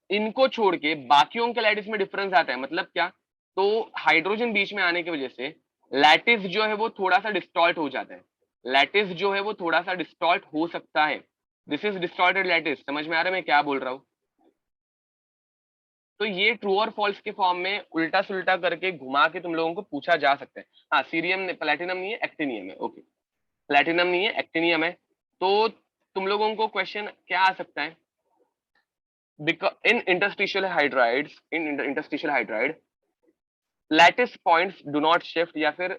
इनको छोड़ के बाकियों के लैटिस में डिफरेंस आता है। मतलब क्या? तो हाइड्रोजन बीच में आने की वजह से लैटिस जो है वो थोड़ा सा डिस्टॉर्ट हो जाता है, लैटिस जो है वो थोड़ा सा डिस्टॉर्ट हो सकता है। This is distorted lattice. समझ में आ रहा है मैं क्या बोल रहा हूँ? तो ये ट्रू और फॉल्स के फॉर्म में उल्टा सुल्टा करके घुमा के तुम लोगों को पूछा जा सकता है। हाँ, सीरियम, प्लेटिनम नहीं है, एक्टिनियम है। ओके, प्लेटिनम नहीं है, एक्टिनियम है। तो तुम लोगों को क्वेश्चन क्या आ सकता है? Because in interstitial hydride lattice points do not shift, या फिर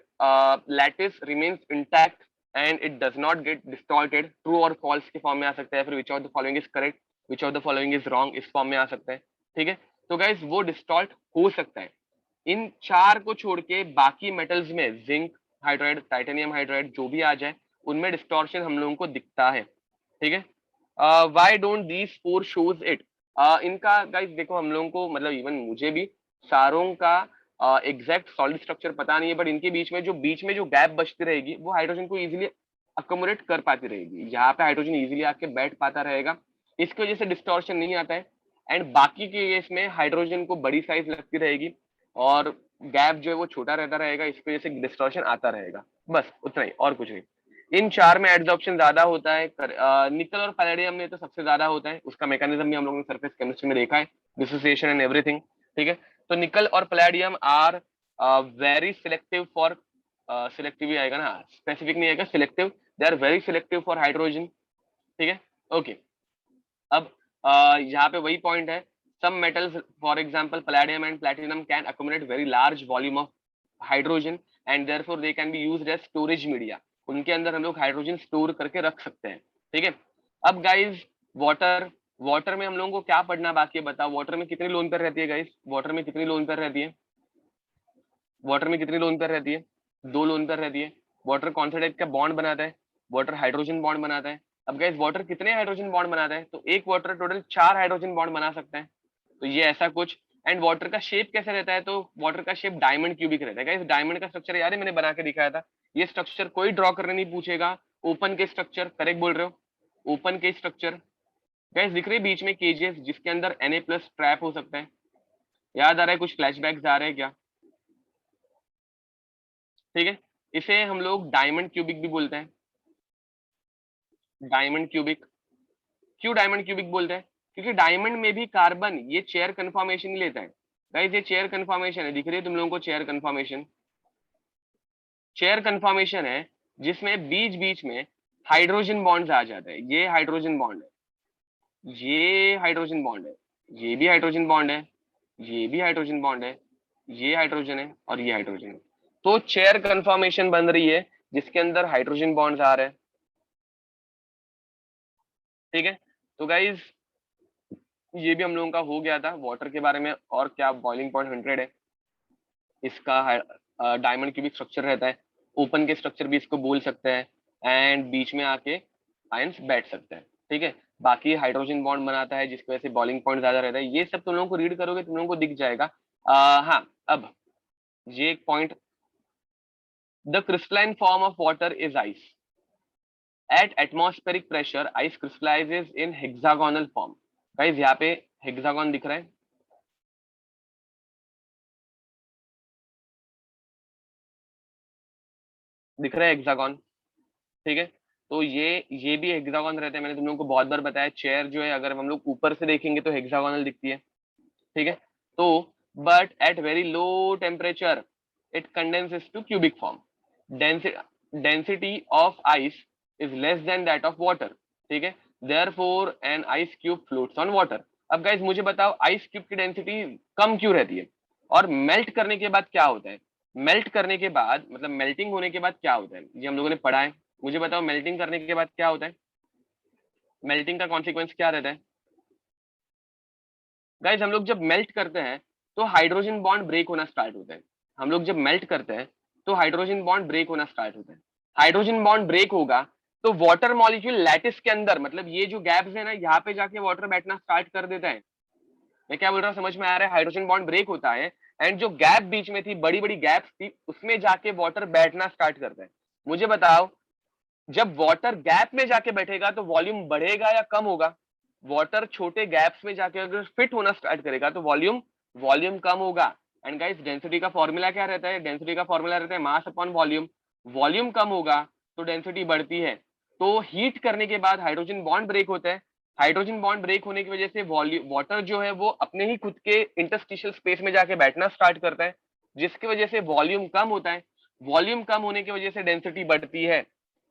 lattice remains intact and it does not gate distorted. True और फॉल्स के फॉर्म में आ सकता है, फिर which of the following is correct, which of the following is wrong, इस form में आ सकता है। ठीक है, तो गाइस वो डिस्टॉर्ट हो सकता है। इन चार को छोड़ के बाकी मेटल्स में जिंक हाइड्राइड, टाइटेनियम हाइड्राइड जो भी आ जाए, उनमें डिस्टॉर्शन हम लोगों को दिखता है। ठीक है, why don't these four shows it? इनका गाइस देखो, हम लोगों को मतलब इवन मुझे भी सारों का एग्जैक्ट सॉलिड स्ट्रक्चर पता नहीं है, बट इनके बीच में जो गैप बचती रहेगी वो हाइड्रोजन को इजीली अकोमोडेट कर पाती रहेगी। यहाँ पे हाइड्रोजन इजीली आके बैठ पाता रहेगा, इसकी वजह से डिस्टॉर्शन नहीं आता है। एंड बाकी के केस में हाइड्रोजन को बड़ी साइज लगती रहेगी और गैप जो है वो छोटा रहता रहेगा, इसकी वजह से डिस्टॉर्शन आता रहेगा। बस उतना ही, और कुछ नहीं। इन चार में एडजॉर्प्शन ज्यादा होता है। निकल और पैलेडियम में तो सबसे ज्यादा होता है, उसका मैकेनिज्म भी हम लोगों ने सरफेस केमिस्ट्री में देखा है, डिसोसिएशन एंड एवरीथिंग। ठीक है, तो निकल और palladium are very selective for, selective ही आएगा ना, स्पेसिफिक नहीं आएगा, selective, they are very selective for hydrogen. ठीक है, ओके। अब यहाँ पे वही पॉइंट है, some metals for example palladium and platinum can accumulate very large volume of hydrogen and therefore they can be used as storage media। उनके अंदर हम लोग हाइड्रोजन स्टोर करके रख सकते हैं। ठीक है, अब गाइज वाटर में हम लोगों को क्या पढ़ना बाकी है बताओ? वाटर में कितनी लोन पेयर रहती है गाइज? वाटर में कितनी लोन पेयर रहती है? वाटर में कितनी लोन पेयर रहती है? 2 लोन पेयर रहती है। वाटर कौन सा टाइप का बॉन्ड बनाता है? वाटर हाइड्रोजन बॉन्ड बनाता है। अब गाइज वाटर कितने हाइड्रोजन बॉन्ड बनाता है? तो एक वाटर टोटल 4 हाइड्रोजन बॉन्ड बना सकता है। तो ये ऐसा कुछ। एंड वाटर का शेप कैसे रहता है? तो वाटर का शेप डायमंड क्यूबिक रहता है। गाइस डायमंड का स्ट्रक्चर यार मैंने बना के दिखाया था, ये स्ट्रक्चर कोई ड्रॉ करने नहीं पूछेगा। ओपन के स्ट्रक्चर, करेक्ट बोल रहे हो, ओपन के स्ट्रक्चर। गाइस दिख रही है बीच में केजेस जिसके अंदर Na+ ट्रैप हो सकता है। याद आ रहा है? कुछ फ्लैशबैक्स आ रहे हैं क्या? ठीक है, इसे हम लोग डायमंड क्यूबिक भी बोलते हैं, डायमंड क्यूबिक। क्यों डायमंड क्यूबिक बोलते हैं? क्योंकि डायमंड में भी कार्बन ये चेयर कन्फॉर्मेशन ही लेता है। गाइस ये चेयर कन्फॉर्मेशन है, दिख रही है तुम लोगों को? चेयर कन्फॉर्मेशन, चेयर कन्फॉर्मेशन है जिसमें बीच बीच में हाइड्रोजन बॉन्ड्स आ जाते हैं। ये हाइड्रोजन बॉन्ड है, ये हाइड्रोजन बॉन्ड है, ये भी हाइड्रोजन बॉन्ड है, ये भी हाइड्रोजन बॉन्ड है, ये हाइड्रोजन है और ये हाइड्रोजन है। तो चेयर कन्फॉर्मेशन बन रही है जिसके अंदर हाइड्रोजन बॉन्ड्स आ रहे हैं। ठीक है, तो गाइज ये भी हम लोगों का हो गया था वाटर के बारे में। और क्या बॉइलिंग पॉइंट 100 है, इसका डायमंड क्यूबिक स्ट्रक्चर रहता है, ओपन के स्ट्रक्चर भी इसको बोल सकते हैं, एंड बीच में आके आयंस बैठ सकते हैं। ठीक है, बाकी हाइड्रोजन बॉन्ड बनाता है जिसकी वजह से बॉइलिंग पॉइंट ज्यादा रहता है। ये सब तुम लोगों को रीड करोगे तुम लोगों को दिख जाएगा। हाँ, अब ये एक point, the crystalline form of water is ice. At atmospheric pressure ice crystallises in hexagonal form. Guys यहाँ पे हेक्सागोन दिख रहा है, दिख रहा है हेक्सागोन। ठीक है, तो ये भी हेक्सागोन रहते हैं। मैंने तुम लोगों को बहुत बार बताया, चेयर जो है अगर हम लोग ऊपर से देखेंगे तो हेक्सागोनल दिखती है। ठीक है, तो but at very low temperature it condenses to cubic form. Density of ice is less than that of water. ठीक है, therefore an ice cube floats on water. अब गाइस मुझे बताओ आइस क्यूब की डेंसिटी कम क्यों रहती है? और मेल्ट करने के बाद क्या होता है? मेल्ट करने के बाद मतलब मेल्टिंग होने के बाद क्या होता है, ये हम लोगों ने पढ़ा है। मुझे बताओ मेल्टिंग करने के बाद क्या होता है? मेल्टिंग का कॉन्सिक्वेंस क्या रहता है? गाइज हम लोग जब मेल्ट करते हैं तो हाइड्रोजन बॉन्ड ब्रेक होना स्टार्ट होता है। हम लोग जब मेल्ट करते हैं तो हाइड्रोजन बॉन्ड ब्रेक होना स्टार्ट होता है। हाइड्रोजन बॉन्ड ब्रेक होगा तो वाटर मॉलिक्यूल लैटिस के अंदर, मतलब ये जो गैप्स है ना, यहाँ पे जाके वाटर बैठना स्टार्ट कर देता है। मैं क्या बोल रहा हूँ समझ में आ रहा है? हाइड्रोजन बॉन्ड ब्रेक होता है एंड जो गैप बीच में थी, बड़ी बड़ी गैप्स थी, उसमें जाके वाटर बैठना स्टार्ट करता है। मुझे बताओ जब वाटर गैप में जाके बैठेगा तो वॉल्यूम बढ़ेगा या कम होगा? वाटर छोटे गैप्स में जाके अगर फिट होना स्टार्ट करेगा तो वॉल्यूम वॉल्यूम कम होगा। एंड गाइस डेंसिटी का फॉर्मूला क्या रहता है? डेंसिटी का फॉर्मूला रहता है मास अपॉन वॉल्यूम। वॉल्यूम कम होगा तो डेंसिटी बढ़ती है। तो हीट करने के बाद हाइड्रोजन बॉन्ड ब्रेक होता है। हाइड्रोजन बॉन्ड ब्रेक होने की वजह से वॉल्यूम वाटर जो है वो अपने ही खुद के इंटरस्टिशियल स्पेस में जाके बैठना स्टार्ट करता है, जिसकी वजह से वॉल्यूम कम होता है। वॉल्यूम कम होने की वजह से डेंसिटी बढ़ती है।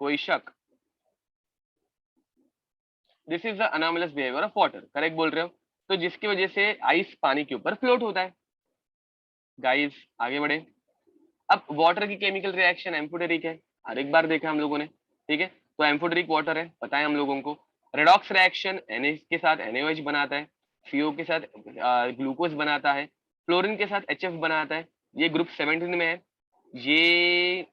कोई शक? This is the anomalous behaviour of water, correct बोल रहे हो? तो जिसकी वजह से आइस पानी के ऊपर फ्लोट होता है। गाइस आगे बढ़े। अब वाटर की केमिकल रिएक्शन एम्फोटेरिक है, हर एक बार देखा हम लोगों ने। ठीक है, तो एम्फोटेरिक वाटर है, पता है हम लोगों को। रेडॉक्स रिएक्शन Na के साथ NaOH बनाता है, CO के साथ ग्लूकोज बनाता है, फ्लोरीन के साथ HF बनाता है। ये ग्रुप 17 में है। ये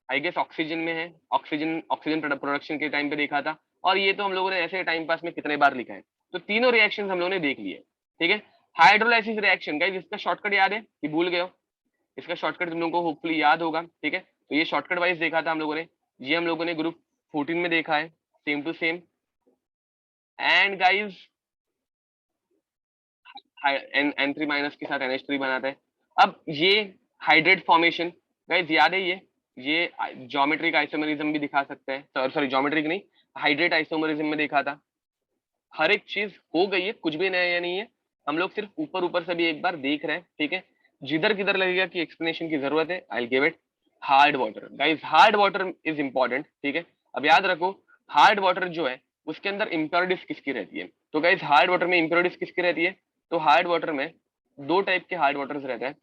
आई गेस ऑक्सीजन में है, ऑक्सीजन ऑक्सीजन प्रोडक्शन के टाइम पे देखा था। और ये तो हम लोगों ने ऐसे टाइम पास में कितने बार लिखा है। तो तीनों रिएक्शन हम लोगों ने देख लिए। ठीक है, हाइड्रोलाइसिस रिएक्शन गाइस, इसका शॉर्टकट याद है कि भूल गए हो? इसका शॉर्टकट तुम लोगों को होपफुली याद होगा, ठीक है। तो ये शॉर्टकट वाइज देखा था हम लोगों ने, ये हम लोगों ने ग्रुप 14 में देखा है, same to same. And guys N3 minus के साथ NH3 बनाता है। अब ये हाइड्रेट फॉर्मेशन गाइज याद है, ये ज्योमेट्रिक आइसोमरिज्म भी दिखा सकता है, सॉरी ज्योमेट्रिक नहीं, हाइड्रेट आइसोमरिज्म में देखा था। हर एक चीज हो गई है, कुछ भी नया नहीं है, हम लोग सिर्फ ऊपर ऊपर से भी एक बार देख रहे हैं, ठीक है। जिधर किधर लगेगा कि एक्सप्लेनेशन की जरूरत है, I give it. Hard water guys, hard water is important, ठीक है। अब याद रखो, हार्ड वाटर जो है उसके अंदर इम्प्योरिटीज किसकी रहती है? तो गाइज हार्ड वाटर में इम्प्योरिटीज किसकी रहती है? तो हार्ड वाटर में दो टाइप के हार्ड वाटर्स रहते हैं।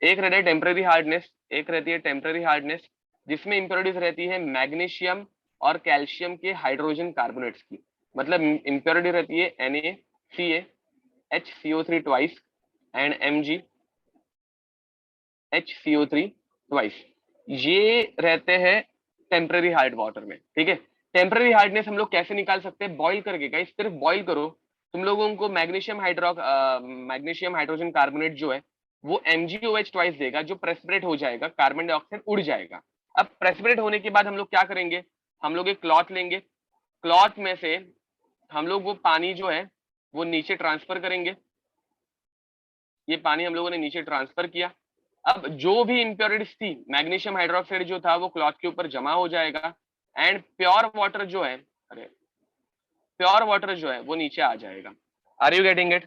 एक रहता है टेम्पररी हार्डनेस, एक रहती है टेम्पररी हार्डनेस, जिसमें इम्प्योरिटीज रहती है मैग्नीशियम और कैल्शियम के हाइड्रोजन कार्बोनेट्स की। मतलब इम्प्योरिटी रहती है NaCl twice and MgHCO3 twice. ये रहते हैं टेम्पररी हार्ड वाटर में, ठीक है। टेम्पररी हार्डनेस हम लोग कैसे निकाल सकते हैं? बॉइल करके गाइस, सिर्फ बॉइल करो, तुम लोगों को मैग्नीशियम हाइड्रोजन कार्बोनेट जो है वो MgOH ट्वाइस देगा, जो प्रेसिपिटेट हो जाएगा, कार्बन डाइऑक्साइड उड़ जाएगा। अब प्रेसिपिटेट होने के बाद हम लोग क्या करेंगे? हम लोग एक क्लॉथ लेंगे, क्लॉथ में से हम लोग वो पानी जो है वो नीचे ट्रांसफर करेंगे। ये पानी हम लोगों ने नीचे ट्रांसफर किया। अब जो भी इंप्योरिटीज थी, मैग्नीशियम हाइड्रोक्साइड जो था वो क्लॉथ के ऊपर जमा हो जाएगा, एंड प्योर वाटर जो है, अरे प्योर वाटर जो है वो नीचे आ जाएगा। Are you getting it?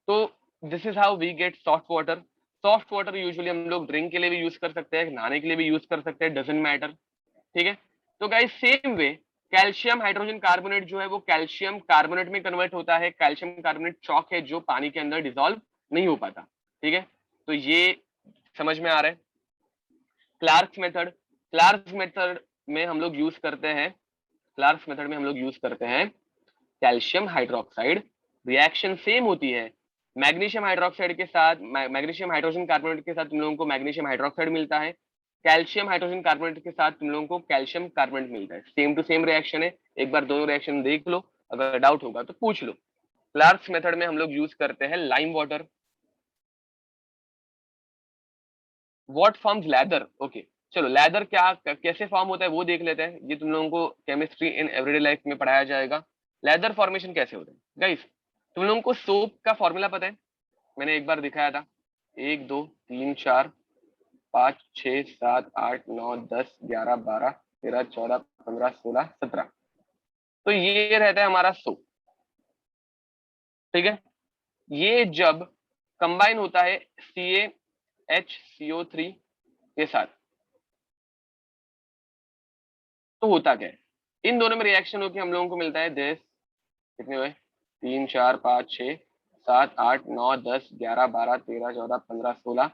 तो this is how we get soft water. Soft water usually हम लोग ड्रिंक के लिए भी यूज कर सकते हैं, नहाने के लिए भी यूज कर सकते हैं, डजेंट मैटर, ठीक है। तो guys same way calcium hydrogen carbonate जो है वो कैल्शियम कार्बोनेट में कन्वर्ट होता है। कैल्शियम कार्बोनेट चौक है जो पानी के अंदर डिसॉल्व नहीं हो पाता, ठीक है। तो ये समझ में आ रहा है? क्लार्क्स मेथड, क्लार्क्स मेथड में हम लोग यूज करते हैं, क्लार्क्स मेथड में हम लोग यूज करते हैं कैल्शियम हाइड्रोक्साइड। रिएक्शन सेम होती है, मैग्नीशियम हाइड्रोक्साइड के साथ, मैग्नीशियम हाइड्रोजन कार्बोनेट के साथ तुम लोगों को मैग्नीशियम हाइड्रोक्साइड मिलता है, कैल्शियम हाइड्रोजन कार्बोनेट के साथ तुम लोगों को कैल्शियम कार्बोनेट मिलता है। सेम टू सेम रिएक्शन है, एक बार दोनों रिएक्शन देख लो, अगर डाउट होगा तो पूछ लो। क्लार्क्स मेथड में हम लोग यूज करते हैं lime water. What forms leather? Okay, चलो लेदर क्या कैसे फॉर्म होता है वो देख लेते हैं, ये तुम लोगों को केमिस्ट्री इन एवरीडे लाइफ में पढ़ाया जाएगा। लेदर फॉर्मेशन कैसे होता है गाइस? तुम लोगों को सोप का फॉर्मूला पता है? मैंने एक बार दिखाया था, 1 2 3 4 5 6 7 8 9 10 11 12 13 14 15 16 17। तो ये रहता है हमारा सोप, ठीक है। ये जब कंबाइन होता है CaHCO3 के साथ तो होता क्या है? इन दोनों में रिएक्शन होकर हम लोगों को मिलता है दिस, कितने हुए? 3 4 5 6 7 8 9 10 11 12 13 14 15 16,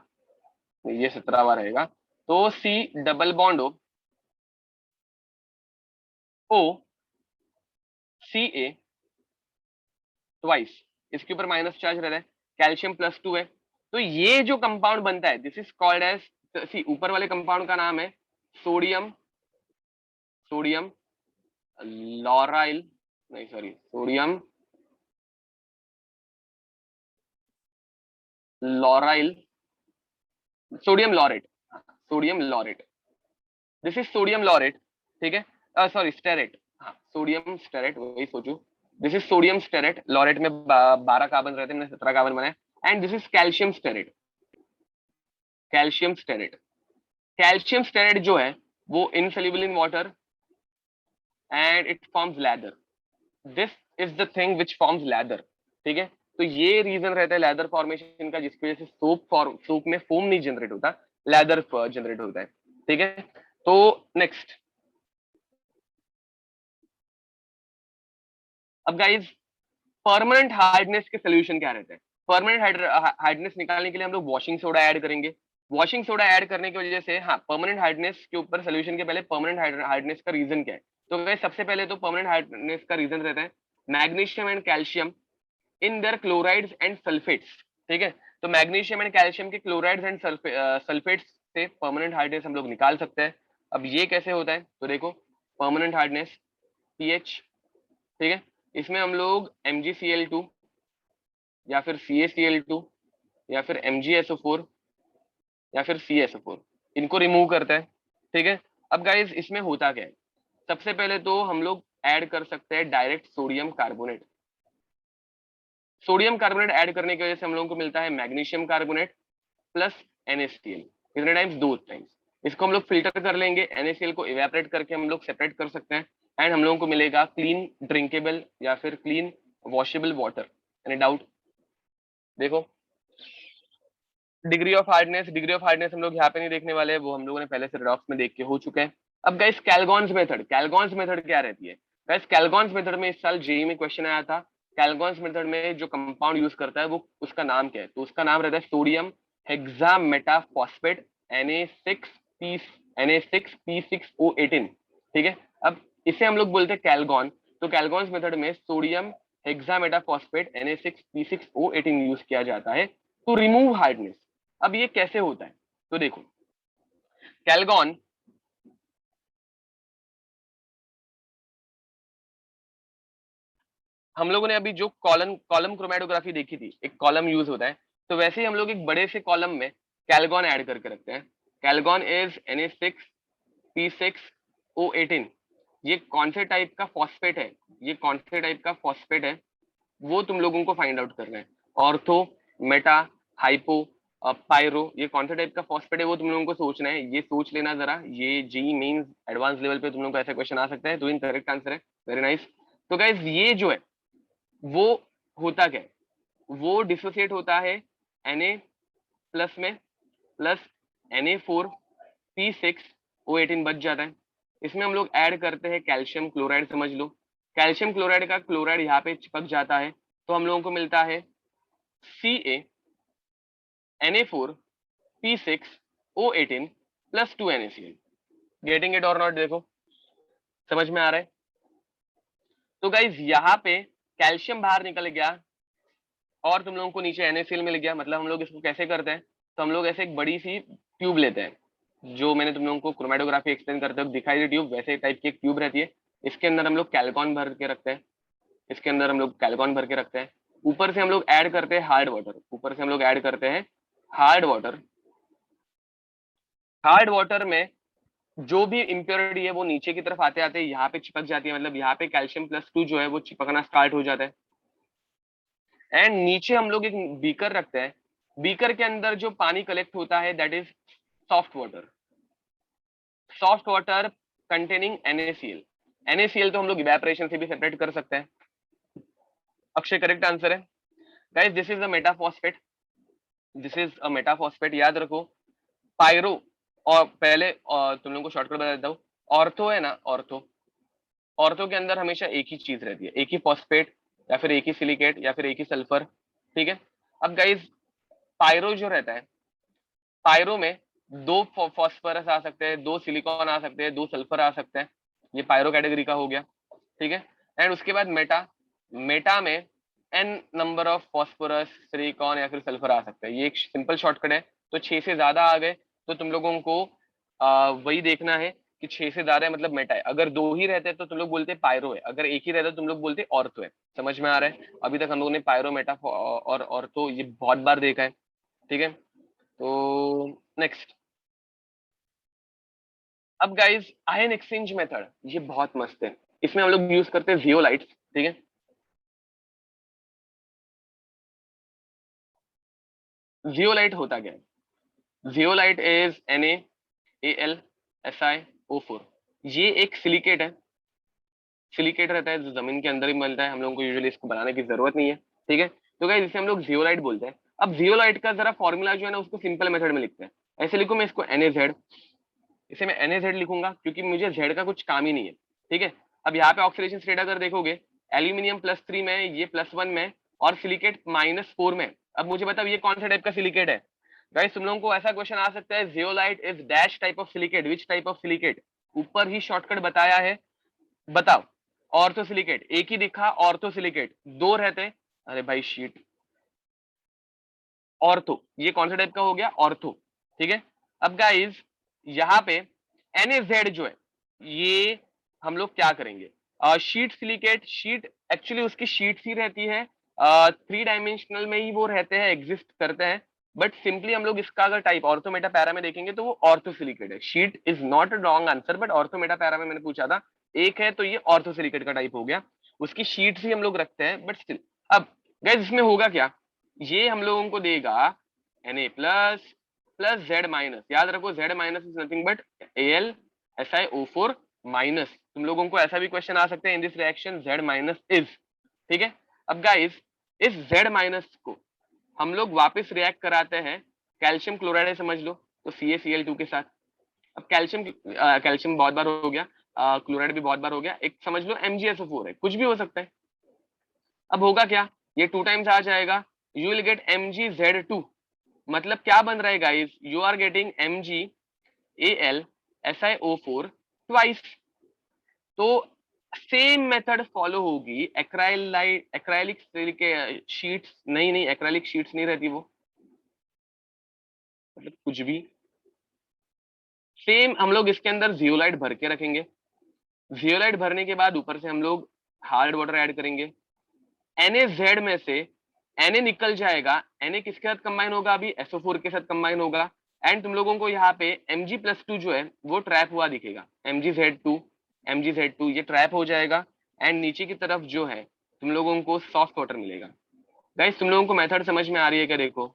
ये 17वां रहेगा। तो C double bond O Ca twice, इसके ऊपर माइनस चार्ज रहता है, कैल्शियम +2 है। तो ये जो कंपाउंड बनता है दिस इज कॉल्ड एज, सी ऊपर वाले कंपाउंड का नाम है सोडियम, सोडियम लॉराइल, नहीं sorry sodium lauryl, sodium laurate, sodium laurate, this is sodium laurate, ठीक है। सॉरी स्टेरेट, हाँ सोडियम स्टेरेट, वही सोचू। This is sodium stearate, laurate में 12 कार्बन रहते हैं, मैंने 17 कार्बन बनाए। And this is calcium stearate, calcium stearate, calcium stearate जो है वो insoluble in water and it forms lather. This is the thing which forms lather, ठीक है। तो ये रीजन रहता है लेदर फॉर्मेशन का, जिसकी वजह से सोप में फोम नहीं जनरेट होता, लेदर जनरेट होता है, ठीक है। तो नेक्स्ट, अब गाइज परमानेंट हार्डनेस के सोल्यूशन क्या रहते हैं? परमानेंट हार्डनेस निकालने के लिए हम लोग वॉशिंग सोडा ऐड करेंगे। वॉशिंग सोडा ऐड करने की वजह से, हाँ परमानेंट हार्डनेस के ऊपर सोल्यूशन के पहले परमानेंट हार्डनेस का रीजन क्या है? तो गाइस सबसे पहले तो परमानेंट हार्डनेस का रीजन रहता है magnesium and calcium in their chlorides and sulphates, ठीक है। तो मैग्नीशियम एंड कैल्शियम के क्लोराइड्स एंड सल्फेट्स से परमानेंट हार्डनेस हम लोग निकाल सकते हैं। अब ये कैसे होता है? तो देखो, परमानेंट हार्डनेस पीएच, ठीक है, इसमें हम लोग MgCl2 या फिर CaCl2 या फिर MgSO4 या फिर CSO4, इनको रिमूव करता है। ठीक है, अब गाइज इसमें होता क्या है, सबसे पहले तो हम लोग ऐड कर सकते हैं direct sodium carbonate. Sodium carbonate add करने की वजह से हम लोगों को मिलता है मैग्नीशियम कार्बोनेट प्लस NaCl। कितने टाइम्स? 2 टाइम्स। इसको हम लोग फिल्टर कर लेंगे, NaCl को इवेपोरेट करके हम लोग सेपरेट कर सकते हैं, एंड हम लोगों को मिलेगा क्लीन ड्रिंकेबल या फिर clean washable water. Any doubt? देखो डिग्री ऑफ हार्डनेस हम लोग यहाँ पे नहीं देखने वाले हैं, वो हम लोगों ने पहले से रेडॉक्स में देख के हो चुके हैं। अब गाइस कैलगॉन्स मेथड क्या रहती है? गाइस कैलगॉन्स मेथड में इस साल जेईई में क्वेश्चन आया था, कैलगॉन्स मेथड में जो कंपाउंड यूज करता है वो उसका नाम क्या है? तो उसका नाम रहता है सोडियम हेक्सामेटाफॉस्फेट Na6P Na6P6O18। ठीक है, अब इसे हम लोग बोलते हैं कैलगॉन। तो कैलगॉन्स मेथड में सोडियम हेक्सामेटाफॉस्फेट Na6P6O18 यूज किया जाता है टू रिमूव हार्डनेस। अब ये कैसे होता है? तो देखो कैलगॉन हम लोगों ने अभी जो कॉलम क्रोमेटोग्राफी देखी थी, एक कॉलम यूज होता है, तो वैसे ही हम लोग एक बड़े से कॉलम में कैलगॉन ऐड करके रखते हैं। कैलगॉन इज Na6P6O18। ये कौन से टाइप का फॉस्फेट है? ये कौन से टाइप का फॉस्फेट है वो तुम लोगों को फाइंड आउट करना है। ऑर्थो, मेटा, हाइपो, पायरो, ये कौन सा टाइप का फॉस्फेट है वो तुम लोगों को सोचना है। ये सोच लेना जरा, ये जेईई मेंस एडवांस लेवल पे तुम लोगों को ऐसा क्वेश्चन आ सकता है। तो इनकरेक्ट आंसर है, वेरी नाइस। तो गाइस ये जो है वो होता क्या है? वो डिसोसिएट होता है Na प्लस में, प्लस Na4P6O18 बच जाता है। इसमें हम लोग ऐड करते हैं कैल्शियम क्लोराइड, समझ लो कैल्शियम क्लोराइड का क्लोराइड यहाँ पे चिपक जाता है, तो हम लोगों को मिलता है CaNa4P6O18 plus 2 NaCl। Getting it और नॉट? देखो समझ में आ रहा है? तो गाइज यहाँ पे कैल्शियम बाहर निकल गया और तुम लोगों को नीचे NaCl मिल गया। मतलब हम लोग इसको कैसे करते हैं? तो हम लोग ऐसे एक बड़ी सी ट्यूब लेते हैं, जो मैंने तुम लोगों को क्रोमेटोग्राफी एक्सप्लेन करते हुए दिखाई दी ट्यूब, वैसे टाइप की एक ट्यूब रहती है। इसके अंदर हम लोग कैल्कॉन भर के रखते हैं, इसके अंदर हम लोग कैल्कॉन भर के रखते हैं। ऊपर से हम लोग ऐड करते हैं हार्ड वाटर, ऊपर से हम लोग ऐड करते हैं हार्ड वाटर। हार्ड वाटर में जो भी इम्प्योरिटी है वो नीचे की तरफ आते आते यहाँ पे चिपक जाती है। मतलब यहाँ पे कैल्शियम+2 जो है वो चिपकना स्टार्ट हो जाता है। एंड नीचे हम लोग एक बीकर रखते हैं, बीकर के अंदर जो पानी कलेक्ट होता है that is soft water, soft water containing NaCl। NaCl तो हम लोग इवेपोरेशन से भी सेपरेट कर सकते हैं। अक्षय करेक्ट आंसर है। Guys this is a metaphosphate, this is a metaphosphate, याद रखो। पायरो, और पहले तुम लोगों को शॉर्टकट बता देता हूँ। ऑर्थो है ना, ऑर्थो, ऑर्थो के अंदर हमेशा एक ही चीज रहती है, एक ही फॉस्फेट या फिर एक ही सिलिकेट या फिर एक ही सल्फर। ठीक है, अब गाइज पायरो जो रहता है, पायरो में 2 फॉस्फरस आ सकते हैं, 2 सिलिकॉन आ सकते हैं, 2 सल्फर आ सकते हैं। ये पायरो कैटेगरी का हो गया। ठीक है, एंड उसके बाद मेटा, मेटा में n number of phosphorus, silicon या फिर सल्फर आ सकता है। ये एक सिंपल शॉर्टकट है। तो 6 से ज्यादा आ गए तो तुम लोगों को वही देखना है कि 6 से ज्यादा है मतलब मेटा है। अगर 2 ही रहते हैं तो तुम लोग बोलते पायरो है, अगर एक ही रहता है तो तुम लोग बोलते ऑर्थो है। समझ में आ रहा है? अभी तक हम लोगों ने पायरो, मेटा और ऑर्थो ये बहुत बार देखा है। ठीक है, तो नेक्स्ट, अब गाइस आयन एक्सचेंज मेथड ये बहुत मस्त है। इसमें हम लोग यूज करते हैं जियोलाइट्स। ठीक है, जियोलाइट होता क्या है? Zeolite is NaAlSiO4। ये एक सिलिकेट है, सिलिकेट रहता है जो जमीन के अंदर ही मिलता है, हम लोगों को यूजुअली इसको बनाने की जरूरत नहीं है। ठीक है, तो गाइस इसे हम लोग जियोलाइट बोलते हैं। अब जियोलाइट का जरा फॉर्मूला जो है ना उसको सिंपल मेथड में लिखते हैं। ऐसे लिखूं मैं इसको NaZ, इसे मैं NaZ लिखूंगा क्योंकि मुझे Z का कुछ काम ही नहीं है। ठीक है, अब यहाँ पे ऑक्सीडेशन स्टेट अगर देखोगे, एल्यूमिनियम +3 में, ये +1 में, और सिलिकेट -4 में। अब मुझे बताओ ये कौन सा टाइप का सिलिकेट है? गाइस तुम लोगों को ऐसा क्वेश्चन आ सकता है, zeolite is dash type of silicate, which type of silicate? ऊपर ही शॉर्टकट बताया है, बताओ। ऑर्थो सिलिकेट, एक ही दिखा, ऑर्थो सिलिकेट 2 रहते। अरे भाई शीट, ऑर्थो, ये कौन सा टाइप का हो गया? ऑर्थो। ठीक है, अब गाइस यहाँ पे NaZ जो है ये हम लोग क्या करेंगे? शीट सिलिकेट, शीट एक्चुअली उसकी शीट्स ही रहती है, 3 डायमेंशनल में ही वो रहते हैं, एग्जिस्ट करते हैं। बट सिंपली हम लोग इसका अगर टाइप ऑर्थो मेटा पैरा में देखेंगे तो वो ऑर्थोसिलिकेट है। Sheet is not a wrong answer, but ortho Meta para में मैंने पूछा था एक है, तो ये ऑर्थोसिलिकेट का टाइप हो गया। उसकी शीट्स ही हम लोग रखते हैं, बट स्टिल। अब गाइस इसमें होगा क्या, ये हम लोगों को देगा Na plus plus Z minus. याद रखो Z minus is nothing but AlSiO4 minus. तुम लोगों को ऐसा भी क्वेश्चन आ सकता है in this reaction Z minus is. ठीक है, अब गाइस इस Z माइनस को हम लोग वापस रिएक्ट कराते हैं कैल्शियम क्लोराइड है, समझ लो, तो CaCl2 के साथ। अब कैल्शियम बहुत बार हो गया, क्लोराइड भी बहुत बार हो गया, एक समझ लो MgSO4 है, कुछ भी हो सकता है। अब होगा क्या, ये 2 टाइम्स आ जाएगा, यू विल गेट MgZ2। मतलब क्या बन रहा है guys, you are getting MgAlSiO4 twice. तो सेम मेथड फॉलो होगी, एक्राइलिक शीट्स नहीं एक्राइलिक शीट्स नहीं रहती वो, मतलब कुछ भी। सेम हम लोग इसके अंदर जियोलाइट भर के रखेंगे, जियोलाइट भरने के बाद ऊपर से हम लोग हार्ड वाटर ऐड करेंगे। NaZ में से Na निकल जाएगा, Na किसके साथ कंबाइन होगा, अभी SO4 के साथ कंबाइन होगा। एंड तुम लोगों को यहाँ पे Mg+2 जो है वो ट्रैप हुआ दिखेगा, MgZ2 ये ट्रैप हो जाएगा। एंड नीचे की तरफ जो है तुम लोगों को सॉफ्ट वाटर मिलेगा। गाइस तुम लोगों को मेथड समझ में आ रही है क्या, देखो।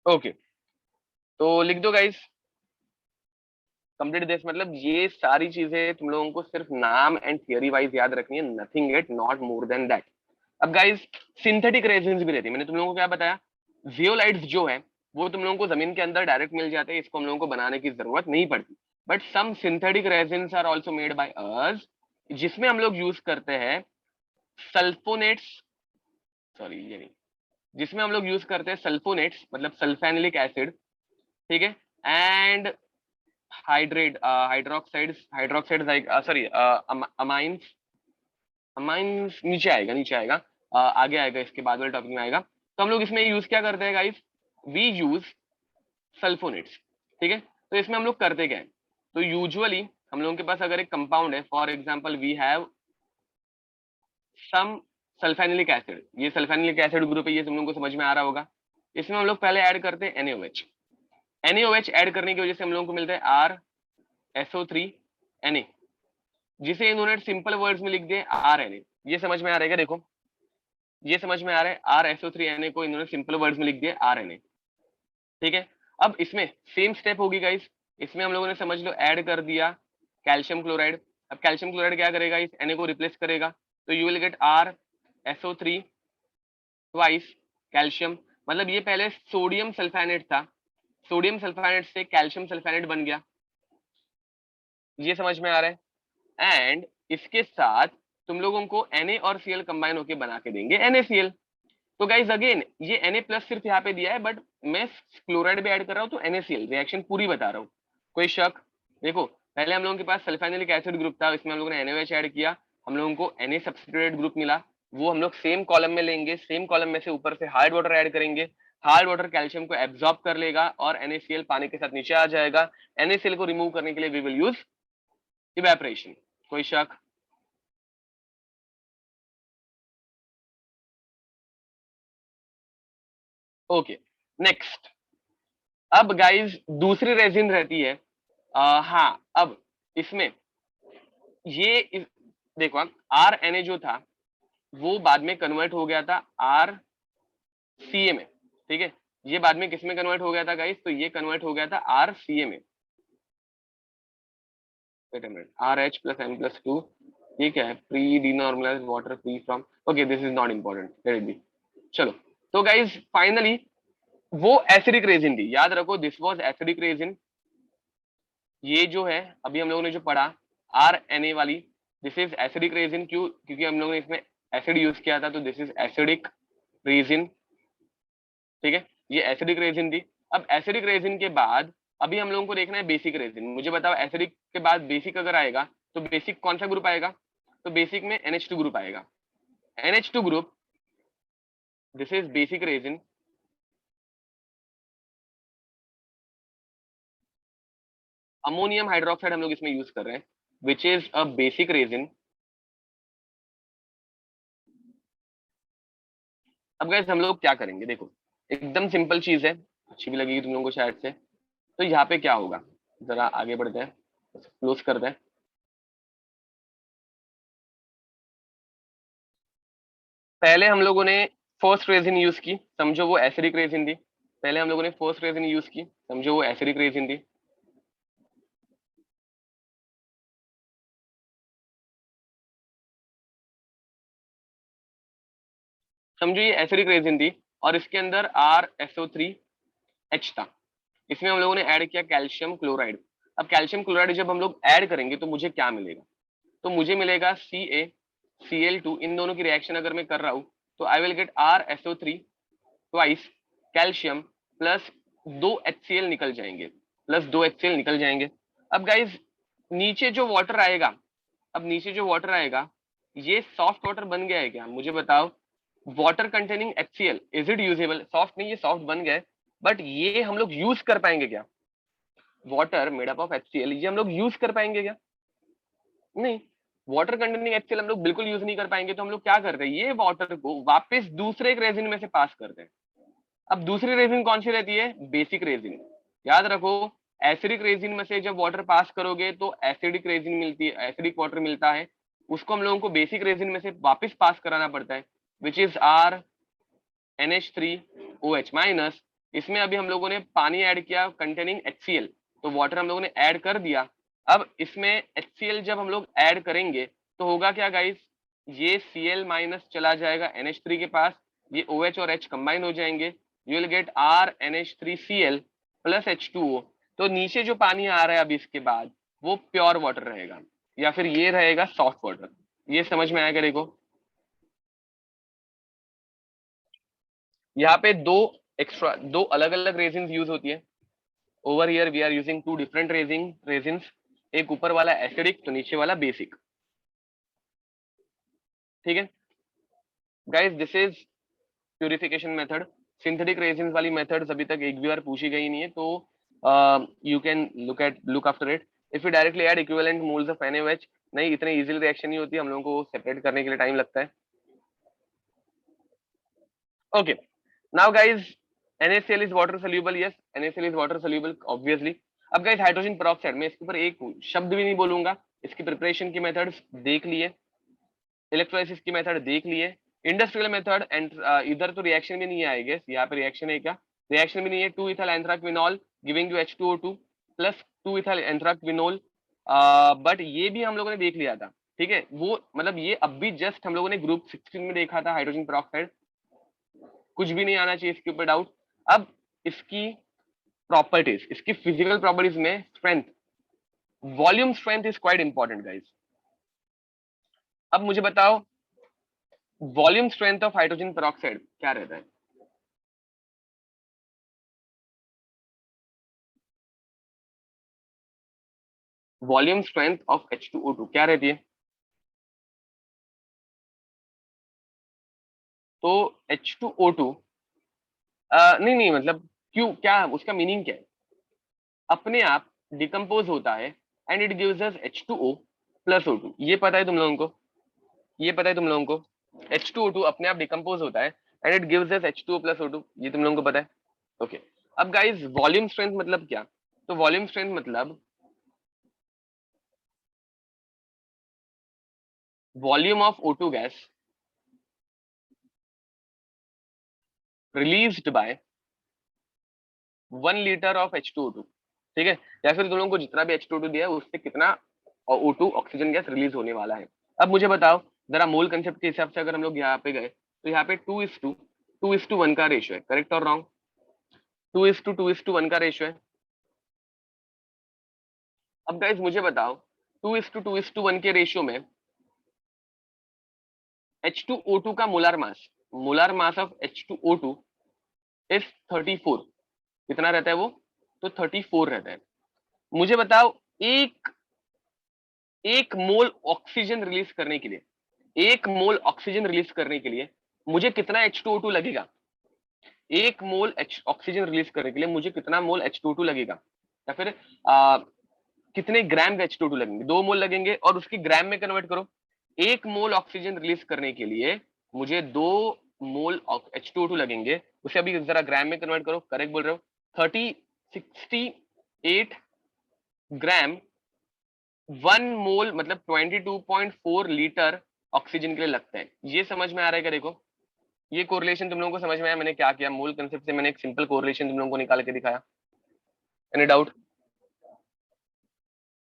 ओके, तो लिख दो गाइस कंप्लीट दिस। मतलब ये सारी चीजें तुम लोगों को सिर्फ नाम एंड थियरी वाइज याद रखनी है, nothing it, not more than that. अब गाइस सिंथेटिक रेजिन्स भी रहती है, मैंने तुम लोगों को क्या बताया, जियोलाइट्स जो है वो तुम लोगों को जमीन के अंदर डायरेक्ट मिल जाते हैं, इसको हम लोगों को बनाने की जरूरत नहीं पड़ती। But some synthetic resins are also made by us, जिसमें हम लोग यूज करते हैं सल्फोनेट्स, सॉरी ये नहीं, जिसमें हम लोग यूज करते हैं सल्फोनेट्स मतलब सल्फेनिलिक एसिड। ठीक है, and hydroxides like sorry amines, amines नीचे आएगा, नीचे आएगा, आगे आएगा, इसके बाद वाले टॉपिक में आएगा। तो हम लोग इसमें यूज क्या करते हैं गाइस, वी यूज सल्फोनेट्स। ठीक है, तो इसमें हम लोग करते क्या है, तो यूजुअली हम लोगों के पास अगर एक कंपाउंड है, for example we have some sulphanilic acid, ये सल्फेनिलिक एसिड ग्रुप है, ये तुम लोगों को समझ में आ रहा होगा। इसमें हम लोग पहले ऐड करते हैं NaOH। NaOH ऐड करने की वजह से हम लोगों को मिलता है RSO3Na, जिसे इन्होंने सिंपल वर्ड्स में लिख दिए RNA। ये समझ में आ रहा है क्या, देखो ये समझ में आ रहा है, RSO3Na को इन्होंने सिंपल वर्ड्स में लिख दिया RNA। ठीक है, अब इसमें सेम स्टेप होगी गाइस, इसमें हम लोगों ने समझ लो ऐड कर दिया कैल्शियम क्लोराइड। अब कैल्शियम क्लोराइड क्या करेगा, इस Na को रिप्लेस करेगा, तो you will gate RSO3 twice calcium. मतलब ये पहले सोडियम सल्फेनेट था, सोडियम सल्फेनेट से कैल्शियम सल्फेनेट बन गया, ये समझ में आ रहा है। एंड इसके साथ तुम लोगों को Na और Cl कंबाइन होके बना के देंगे NaCl। तो गाइज अगेन ये Na प्लस सिर्फ यहाँ पे दिया है, बट मैं क्लोराइड भी ऐड कर रहा हूँ, तो NaCl रिएक्शन पूरी बता रहा हूँ, कोई शक। देखो पहले हम लोगों के पास सल्फेनिलिक एसिड ग्रुप था, इसमें हम लोगों ने NaOH ऐड किया, हम लोगों को Na सब्स्टिट्यूटेड ग्रुप मिला, वो हम लोग सेम कॉलम में लेंगे, सेम कॉलम में से ऊपर से हार्ड वाटर ऐड करेंगे, हार्ड वाटर कैल्शियम को एब्जॉर्ब कर लेगा और NaCl पानी के साथ नीचे आ जाएगा। NaCl को रिमूव करने के लिए वी विल यूज इवेपोरेशन, कोई शक। ओके नेक्स्ट, अब गाइज दूसरी रेजिन रहती है, हाँ अब इसमें ये देखो RNA जो था वो बाद में कन्वर्ट हो गया था RCA में। ठीक है, ये बाद में किसमें कन्वर्ट हो गया था गाइस, तो ये कन्वर्ट हो गया था RCA में। RH+N+2, ठीक है, pre denormalised water free from, okay this is not important, let it be. चलो, तो गाइस फाइनली वो एसिडिक रेजिन थी, याद रखो दिस वाज एसिडिक रेजिन। ये जो है अभी हम लोगों ने जो पढ़ा RNA वाली, दिस इज एसिडिक रेजिन, क्यों, क्योंकि हम लोगों ने इसमें एसिड यूज किया था, तो दिस इज एसिडिक रेजिन। ठीक है, ये एसिडिक रेजिन थी। अब एसिडिक रेजिन के बाद अभी हम लोगों को देखना है बेसिक रेजिन। मुझे बताओ एसिडिक के बाद बेसिक अगर आएगा तो बेसिक कौन सा ग्रुप आएगा, तो बेसिक में NH2 ग्रुप आएगा। NH2 group, this is basic resin. Ammonium hydroxide हम लोग इसमें यूज कर रहे हैं। which is a basic resin. अब गाइस हम लोग क्या करेंगे, देखो एकदम सिंपल चीज है, अच्छी भी लगेगी तुम लोगों को शायद से। तो यहाँ पे क्या होगा, जरा आगे बढ़ते हैं, क्लोज करते हैं। पहले हम लोगों ने फर्स्ट रेजिन यूज की, समझो वो एसिडिक रेजिन थी। पहले हम लोगों ने फर्स्ट रेजिन यूज की, समझो वो एसिडिक रेजिन थी। समझो ये एसिडिक रेजिन थी और इसके अंदर RSO3H था। इसमें हम लोगों ने ऐड किया कैल्शियम क्लोराइड। अब कैल्शियम क्लोराइड जब हम लोग ऐड करेंगे तो मुझे क्या मिलेगा, तो मुझे मिलेगा CaCl2। इन दोनों की रिएक्शन अगर मैं कर रहा हूं तो I will get RSO3 twice calcium plus 2 HCl निकल जाएंगे, प्लस 2 HCl निकल जाएंगे। अब गाइज नीचे जो वाटर आएगा, अब नीचे जो वाटर आएगा ये सॉफ्ट वाटर बन गया है क्या, मुझे बताओ। Water containing HCl, is it usable? Soft नहीं, ये सॉफ्ट बन गए, बट ये हम लोग यूज कर पाएंगे क्या? Water made up of HCl, ये हम लोग यूज कर पाएंगे क्या? नहीं। वाटर कंटेनिंग HCl हम लोग बिल्कुल यूज नहीं कर पाएंगे, तो हम लोग क्या करते हैं, ये वाटर को वापस दूसरे एक रेजिन में से पास करते हैं। अब दूसरी रेजिन कौन सी रहती है, बेसिक रेजिन। याद रखो, एसिडिक रेजिन में से जब वाटर पास करोगे तो एसिडिक रेजिन मिलती है, एसिडिक वाटर मिलता है, उसको हम लोगों को बेसिक रेजिन में से वापस पास कराना पड़ता है, विच इज RNH3OH माइनस। इसमें अभी हम लोगों ने पानी ऐड किया कंटेनिंग HCl, तो वाटर हम लोगों ने ऐड कर दिया। अब इसमें HCl जब हम लोग ऐड करेंगे तो होगा क्या गाइस, ये Cl माइनस चला जाएगा NH3 के पास, ये OH और H कंबाइन हो जाएंगे, you will gate RNH3Cl plus H2O। तो नीचे जो पानी आ रहा है अभी इसके बाद वो प्योर वाटर रहेगा, या फिर ये रहेगा सॉफ्ट वाटर। ये समझ में आएगा? देखो यहाँ पे दो अलग अलग रेजिन यूज होती है। Over here we are using two different resins, एक ऊपर वाला एसिडिक तो नीचे वाला बेसिक। ठीक है guys, this is purification method. Synthetic resin वाली मेथड्स अभी तक एक भी बार पूछी गई नहीं है, तो you can look after it. If you directly add equivalent moles of NaOH, नहीं इतने इजीली रिएक्शन नहीं होती, हम लोगों को सेपरेट करने के लिए टाइम लगता है। Okay, now guys, NaCl is water soluble, yes, NaCl is water soluble obviously। अब गाइस हाइड्रोजन पेरोक्साइड, मैं इसके ऊपर एक शब्द भी नहीं बोलूंगा, इसकी प्रिपरेशन की मेथड्स देख लिए, इलेक्ट्रोलाइसिस की मेथड देख लिए, इंडस्ट्रियल मेथड एंड इधर तो रिएक्शन भी नहीं आएगा, यहाँ पे रिएक्शन है क्या, रिएक्शन भी नहीं है। 2 ethyl anthraquinol giving you H2O2 plus 2 ethyl anthraquinol, but ये भी हम लोगों ने देख लिया था। ठीक है, वो मतलब ये अब भी जस्ट हम लोगों ने ग्रुप 16 में देखा था हाइड्रोजन पेरोक्साइड, कुछ भी नहीं आना चाहिए इसके ऊपर डाउट। अब इसकी प्रॉपर्टीज, इसकी फिजिकल प्रॉपर्टीज में strength, volume strength is quite important guys. अब मुझे बताओ volume strength of hydrogen peroxide क्या रहता है? वॉल्यूम स्ट्रेंथ ऑफ H2O2 क्या रहती है? तो H2O2 नहीं नहीं, मतलब क्यों, क्या उसका मीनिंग क्या है? अपने आप डिकम्पोज होता है and it gives us H2O plus O2, ये पता है तुम लोगों को? ये पता है तुम लोगों को? H2O2 अपने आप डिकम्पोज होता है and it gives us H2O plus O2, ये तुम लोगों को पता है? ओके, अब गाइस वॉल्यूम स्ट्रेंथ मतलब क्या? तो वॉल्यूम स्ट्रेंथ मतलब volume of O2 gas released by 1 litre of H2O2। ठीक है, या फिर तुम लोगों को जितना भी H2O2 दिया है उससे कितना O2 ऑक्सीजन गैस रिलीज होने वाला है। अब मुझे बताओ जरा, मोल कंसेप्ट के हिसाब से अगर हम लोग यहाँ पे गए तो यहाँ पे 2:1 का रेशियो है, करेक्ट और रॉन्ग? 2:1 का रेशियो है। अब गाइज मुझे बताओ 2:1 के रेशियो में H2O2 का molar mass of H2O2 is 34। कितना रहता है वो? तो 34 रहता है। मुझे बताओ एक एक मोल ऑक्सीजन रिलीज करने के लिए, एक मोल ऑक्सीजन रिलीज करने के लिए मुझे कितना H2O2 लगेगा? एक मोल ऑक्सीजन रिलीज करने के लिए मुझे कितना मोल H2O2 लगेगा? या फिर कितने ग्राम का H2O2 लगेंगे, 2 मोल लगेंगे, और उसकी ग्राम में कन्वर्ट करो। 1 मोल ऑक्सीजन रिलीज करने के लिए मुझे 2 मोल H2O2 लगेंगे, उसे अभी जरा ग्राम में कन्वर्ट करो। करेक्ट बोल रहे हो, 68 ग्राम 1 मोल मतलब 22.4 लीटर ऑक्सीजन के लिए लगता है। ये समझ में आ रहा है क्या? देखो ये कोरिलेशन तुम लोगों को समझ में आया मैंने क्या किया, मूल कंसेप्ट से मैंने एक सिंपल कोरिलेशन तुम लोगों को निकाल के दिखाया। Any doubt?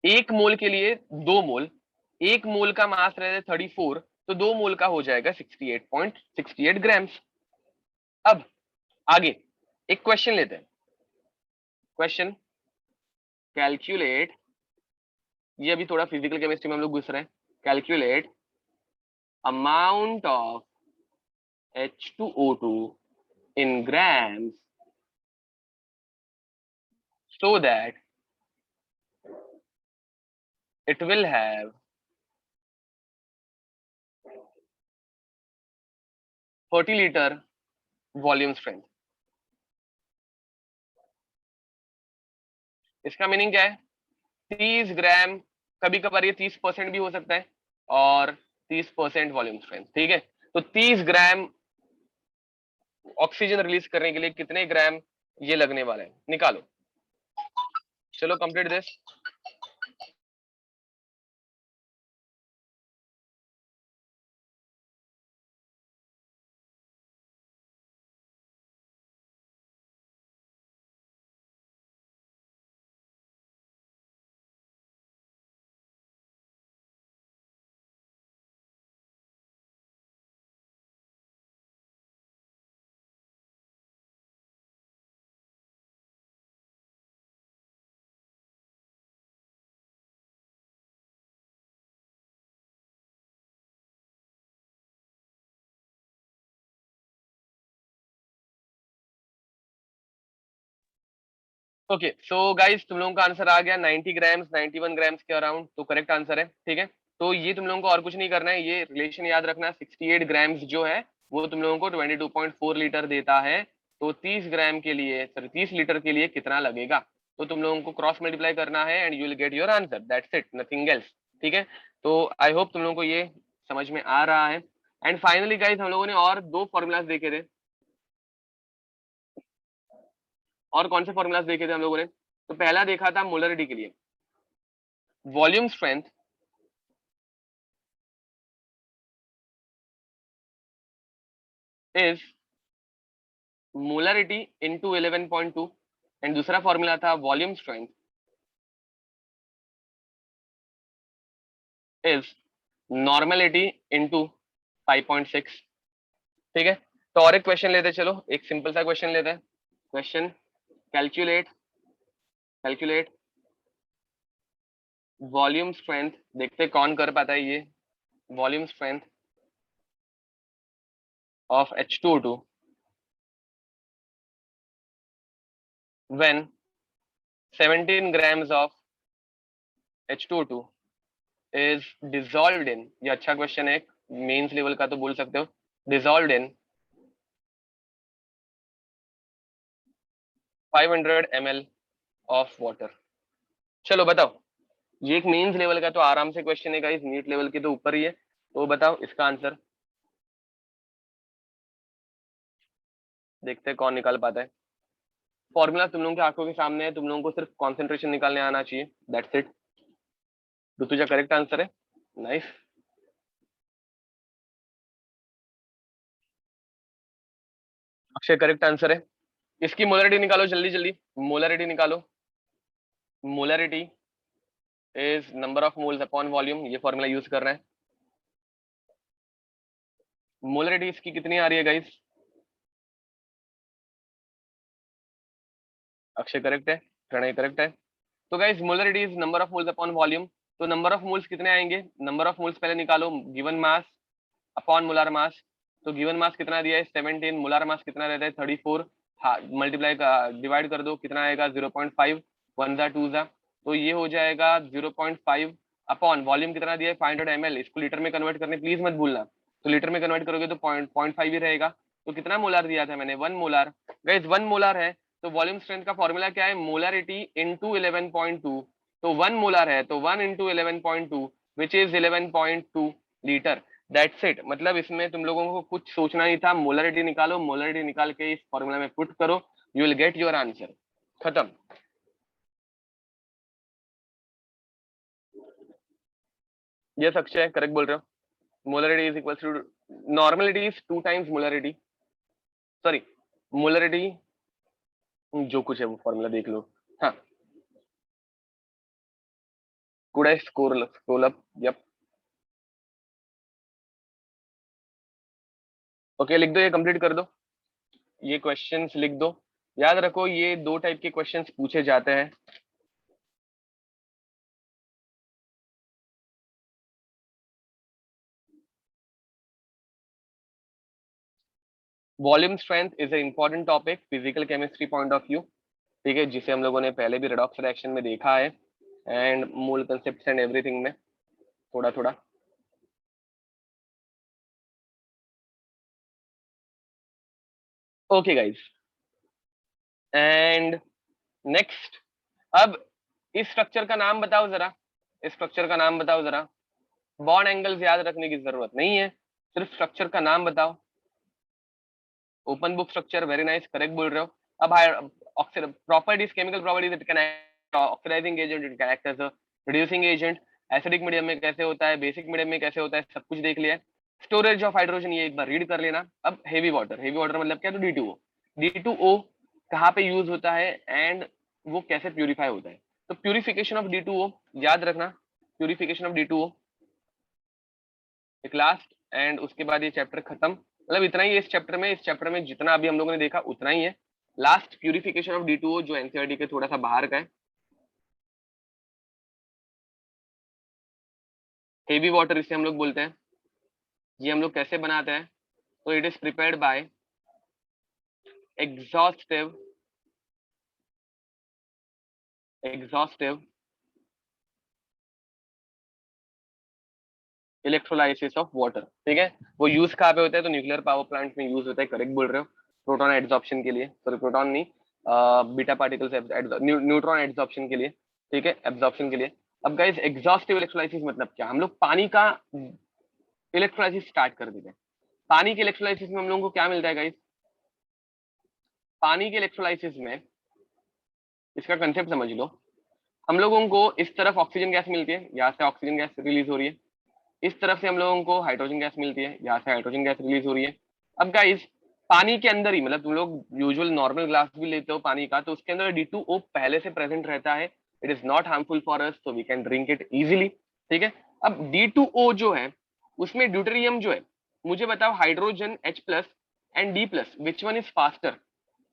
1 मोल के लिए 2 मोल, 1 मोल का मास रहता है 34, तो 2 मोल का हो जाएगा 68.68 ग्राम्स। अब आगे एक क्वेश्चन लेते हैं। क्वेश्चन, कैलकुलेट, ये अभी थोड़ा फिजिकल केमिस्ट्री में हम लोग घुस रहे हैं। Calculate amount of H2O2 in grams so that it will have 40 litre volume strength. इसका मीनिंग क्या है? 30 ग्राम, कभी कभार ये 30% भी हो सकता है, और 30% वॉल्यूम स्ट्रेंथ। ठीक है, तो 30 ग्राम ऑक्सीजन रिलीज करने के लिए कितने ग्राम ये लगने वाला है, निकालो। चलो complete this. Okay so guys, तुम लोगों का आंसर आ गया 90 ग्राम्स, 91 ग्राम्स के अराउंड, तो करेक्ट आंसर है। ठीक है, तो ये तुम लोगों को और कुछ नहीं करना है, ये रिलेशन याद रखना। 68 ग्राम्स जो है वो तुम लोगों को 22.4 लीटर देता है, तो 30 ग्राम के लिए, सॉरी 30 लीटर के लिए कितना लगेगा, तो तुम लोगों को क्रॉस मल्टीप्लाई करना है and you will get your answer, that's it, nothing else. ठीक है, तो आई होप तुम लोगों को ये समझ में आ रहा है। एंड फाइनली गाइस, हम लोगों ने और 2 फॉर्मूलाज देखे थे। और कौन से फॉर्मूलाज देखे थे हम लोगों ने? तो पहला देखा था मोलरिटी के लिए, volume strength is molarity into 11.2, and दूसरा फॉर्मूला था volume strength is normality into 5.6। ठीक है, तो और एक क्वेश्चन लेते हैं, चलो एक सिंपल सा क्वेश्चन लेते हैं। Question, calculate calculate volume strength, देखते हैं कौन कर पाता है ये। Volume strength of H2O2 when 17 grams of H2O2 is dissolved in, ये अच्छा क्वेश्चन है, मेंस लेवल का तो बोल सकते हो, dissolved in 500 ml of water। चलो बताओ, ये एक मेंस लेवल का तो आराम से क्वेश्चन है गाइस, नीट लेवल के तो ऊपर ही है, तो बताओ इसका आंसर। देखते हैं कौन निकाल पाता है। फॉर्मूला तुम लोगों की आंखों के सामने है, तुम लोगों को सिर्फ कॉन्सेंट्रेशन निकालने आना चाहिए, दैट्स इट। तो तुझा करेक्ट आंसर है, नाइस। अक्षय करेक्ट आंसर है। इसकी मोलरिटी निकालो जल्दी जल्दी, मोलरिटी निकालो। Molarity is number of moles upon volume, ये फॉर्मूला यूज कर रहे हैं। मोलरिटी इसकी कितनी आ रही है गाइस? अक्षय करेक्ट है, प्रणय करेक्ट है। तो guys molarity is number of moles upon volume, तो नंबर ऑफ मोल्स कितने आएंगे? नंबर ऑफ मोल्स पहले निकालो, given mass upon molar mass. तो गिवन मास कितना दिया है? 17, मोलार मास कितना रहता है? 34। हाँ, मल्टीप्लाई का डिवाइड कर दो, कितना आएगा? 0.5, 1 जा 2 जा, तो ये हो जाएगा 0.5 अपॉन वॉल्यूम कितना दिया है? 500 ml। इसको लीटर में कन्वर्ट करने प्लीज मत भूलना, तो लीटर में कन्वर्ट करोगे तो 0.5 ही रहेगा। तो कितना मोलार दिया था मैंने? 1 मोलार। गाइस 1 मोलार है, तो वॉल्यूम स्ट्रेंथ का फॉर्मूला क्या है? मोलारिटी इनटू 11.2, तो 1 मोलर है तो 1 into 11.2 which is 11.2 litre. That's it. मतलब इसमें तुम लोगों को कुछ सोचना नहीं था, मोलरिटी निकालो, मोलरिटी निकाल के इस फॉर्मूला में पुट करो, you will get your answer, खत्म। ये अक्षय करेक्ट बोल रहे हो। Molarity is equal to, normality is 2 times molarity, sorry molarity, जो कुछ है वो फॉर्मूला देख लो। हाँ, could I scroll up? Yep. Okay, लिख दो, ये कंप्लीट कर दो, ये क्वेश्चंस लिख दो। याद रखो ये 2 टाइप के क्वेश्चंस पूछे जाते हैं। Volume strength is a important topic physical chemistry point of view, ठीक है, जिसे हम लोगों ने पहले भी रेडॉक्स रिएक्शन में देखा है, एंड मूल कंसेप्ट एंड एवरीथिंग में थोड़ा थोड़ा। ओके गाइस, एंड नेक्स्ट, अब इस स्ट्रक्चर का नाम बताओ जरा, इस स्ट्रक्चर का नाम बताओ जरा। बॉन्ड एंगल्स याद रखने की जरूरत नहीं है, सिर्फ स्ट्रक्चर का नाम बताओ। Open book structure, very nice, correct बोल रहे हो। अब properties, chemical properties, it can oxidizing agent, it can act as a reducing agent, acidic medium में कैसे होता है, बेसिक मीडियम में कैसे होता है, सब कुछ देख लिया है। स्टोरेज ऑफ हाइड्रोजन ये एक बार रीड कर लेना। अब हेवी वाटर, हेवी वाटर मतलब क्या, तो D2O, D2O कहाँ पे यूज होता है एंड वो कैसे प्यूरिफाई होता है। तो प्यूरिफिकेशन ऑफ D2O याद रखना, प्यूरिफिकेशन ऑफ D2O एक लास्ट, एंड उसके बाद ये चैप्टर खत्म। मतलब इतना ही है इस चैप्टर में, इस चैप्टर में जितना अभी हम लोगों ने देखा उतना ही है। लास्ट प्यूरिफिकेशन ऑफ D2O जो एनसीईआरटी के थोड़ा सा बाहर का है। हेवी वाटर इसे हम लोग बोलते हैं। ये हम लोग कैसे बनाते हैं, तो it is prepared by exhaustive, exhaustive electrolysis of water, ठीक है। वो यूज कहाँ पे होता है, तो न्यूक्लियर पावर प्लांट में यूज होता है, करेक्ट बोल रहे हो। प्रोटॉन एड्सॉर्प्शन के लिए, सॉरी प्रोटॉन नहीं, बीटा पार्टिकल्स, न्यूट्रॉन एड्सॉर्प्शन के लिए, ठीक है, एब्जॉर्प्शन के लिए। अब गाइस एग्जॉस्टिव इलेक्ट्रोलाइसिस मतलब क्या, हम लोग पानी का इलेक्ट्रोलाइसिस स्टार्ट कर देते हैं। पानी के इलेक्ट्रोलाइसिस में हम लोगों को क्या मिलता है गाइस, पानी के इलेक्ट्रोलाइसिस में इसका कंसेप्ट समझ लो। हम लोगों को इस तरफ ऑक्सीजन गैस मिलती है, यहाँ से ऑक्सीजन गैस रिलीज हो रही है। इस तरफ से हम लोगों को हाइड्रोजन गैस मिलती है, यहाँ से हाइड्रोजन गैस रिलीज हो रही है। अब गाइस पानी के अंदर ही, मतलब तुम लोग यूजुअल नॉर्मल ग्लास भी लेते हो पानी का, तो उसके अंदर D2O पहले से प्रेजेंट रहता है। It is not harmful for us, so we can drink it easily, ठीक है। अब D2O जो है उसमें ड्यूटेरियम जो है, मुझे बताओ hydrogen H+ and D+, which one is faster,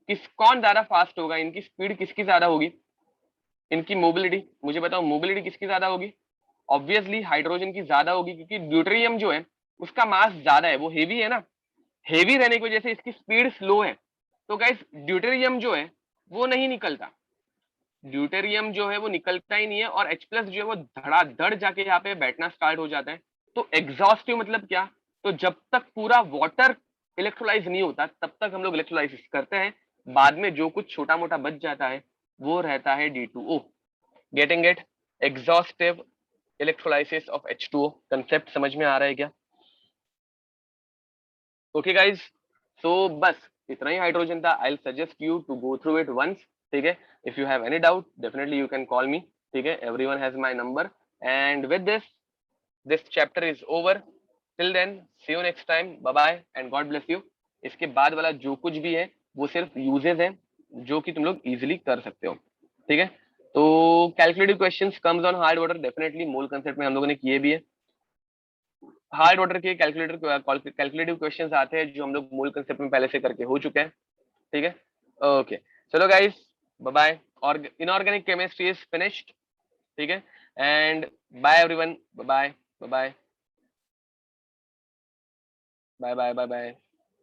किस कौन ज्यादा फास्ट होगा, इनकी स्पीड किसकी ज्यादा होगी, इनकी मोबिलिटी मुझे बताओ, मोबिलिटी किसकी ज्यादा होगी, ऑब्वियसली हाइड्रोजन की ज्यादा होगी, क्योंकि ड्यूटेरियम जो है उसका मास ज्यादा है, वो हेवी है ना, हेवी रहने की वजह से इसकी स्पीड स्लो है। तो गाइस ड्यूटेरियम जो है वो नहीं निकलता, ड्यूटेरियम जो है वो निकलता ही नहीं है, और H+ जो है वो धड़ाधड़ जाके यहाँ पे बैठना स्टार्ट हो जाता है। तो एग्जॉस्टिव मतलब क्या, तो जब तक पूरा वाटर इलेक्ट्रोलाइज नहीं होता तब तक हम लोग इलेक्ट्रोलाइसिस करते हैं, बाद में जो कुछ छोटा मोटा बच जाता है वो रहता है D2O। Getting it, exhaustive electrolysis of H2O, concept समझ में आ रहा है क्या। ओके गाइज, सो बस इतना ही हाइड्रोजन था। I suggest you to go through it once, ठीक है। If you have any doubt definitely you can call me, ठीक है, everyone has my number. And with this chapter is over, till then see you next time, bye bye and God bless you. इसके बाद वाला जो कुछ भी है वो सिर्फ यूजेस है जो कि तुम लोग इजिली कर सकते हो, ठीक है। तो calculative questions comes on hard water, definitely mole concept में हम लोगों ने किए भी है। हार्ड ऑर्डर के कैलकुलेटिव क्वेश्चंस आते हैं जो हम लोग मूल कंसेप्ट में पहले से करके हो चुके हैं, ठीक है। ओके, चलो गाइस, बाय बाय, और इनऑर्गेनिक केमिस्ट्री इज फिनिश्ड, ठीक है, and bye everyone, bye bye, bye bye, bye bye, bye bye.